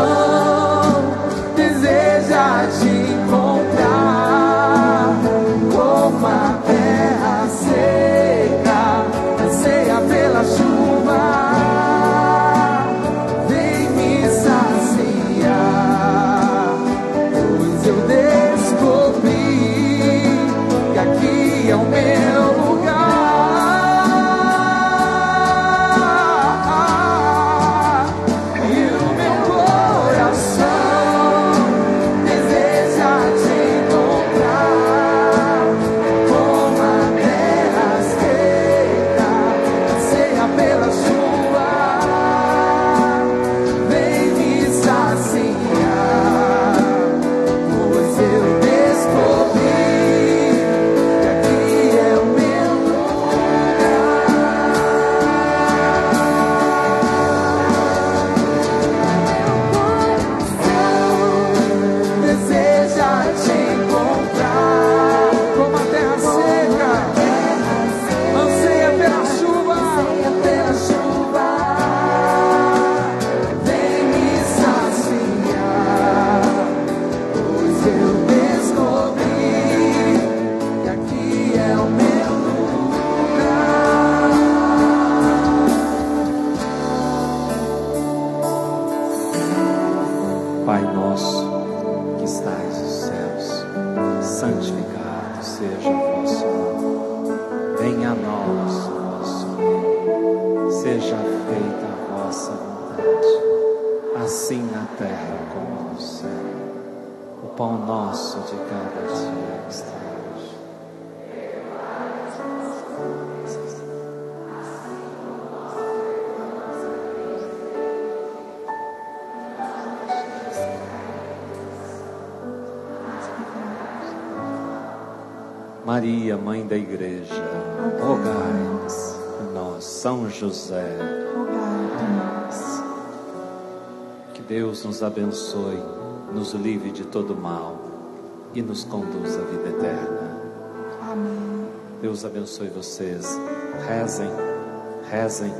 deseja Te encontrar. santificado seja o vosso nome. Venha a nós o vosso reino. Seja feita a vossa vontade, assim na terra como no céu. O pão nosso de cada dia nos dai hoje. Maria, Mãe da Igreja, rogai-nos por nós. São José, rogai por nós. que Deus nos abençoe, nos livre de todo mal e nos conduz à vida eterna. Amém. Deus abençoe vocês. Rezem, rezem,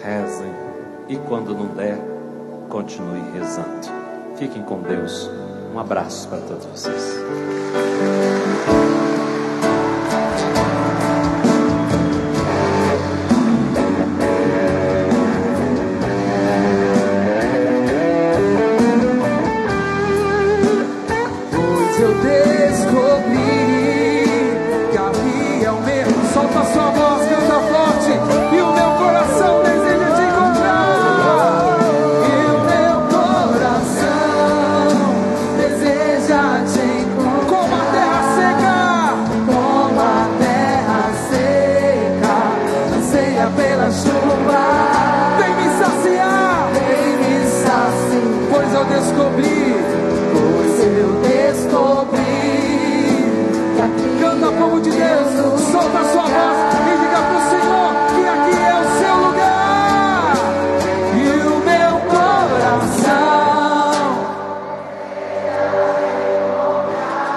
rezem. E quando não der, continue rezando. Fiquem com Deus. Um abraço para todos vocês.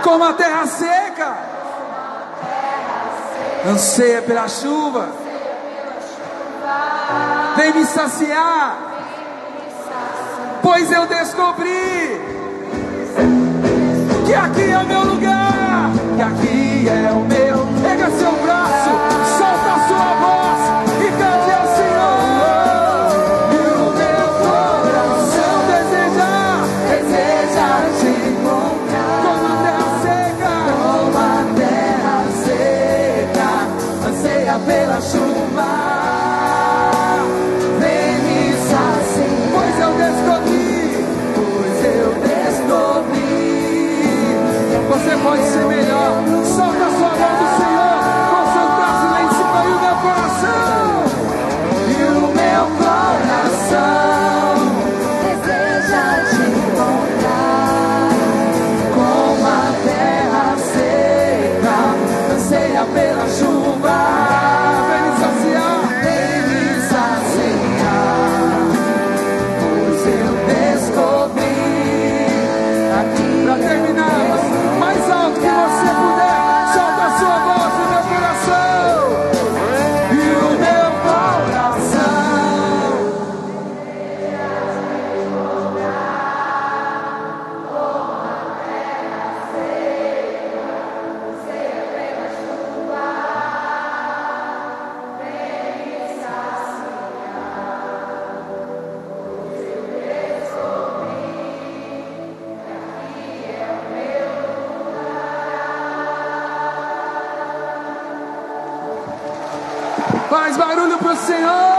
Como a terra seca anseia pela chuva, vem me saciar, pois eu descobri que aqui é o meu lugar, que aqui é o meu. Pega seu braço, solta a sua voz e cante ao Senhor. E o meu coração deseja te encontrar. Como a terra seca, anseia pela chuva, vem me saciar, pois eu descobri. Você pode ser melhor. Solta a sua mão do Senhor, concentra-se lá em cima e o meu coração. E o meu coração deseja te encontrar. Como a terra seca anseia pela chuva, vem me saciar, pois eu descobri aqui. Pra terminar, mais alto que você puder, solta a sua voz no meu coração. E o meu coração faz barulho pro Senhor.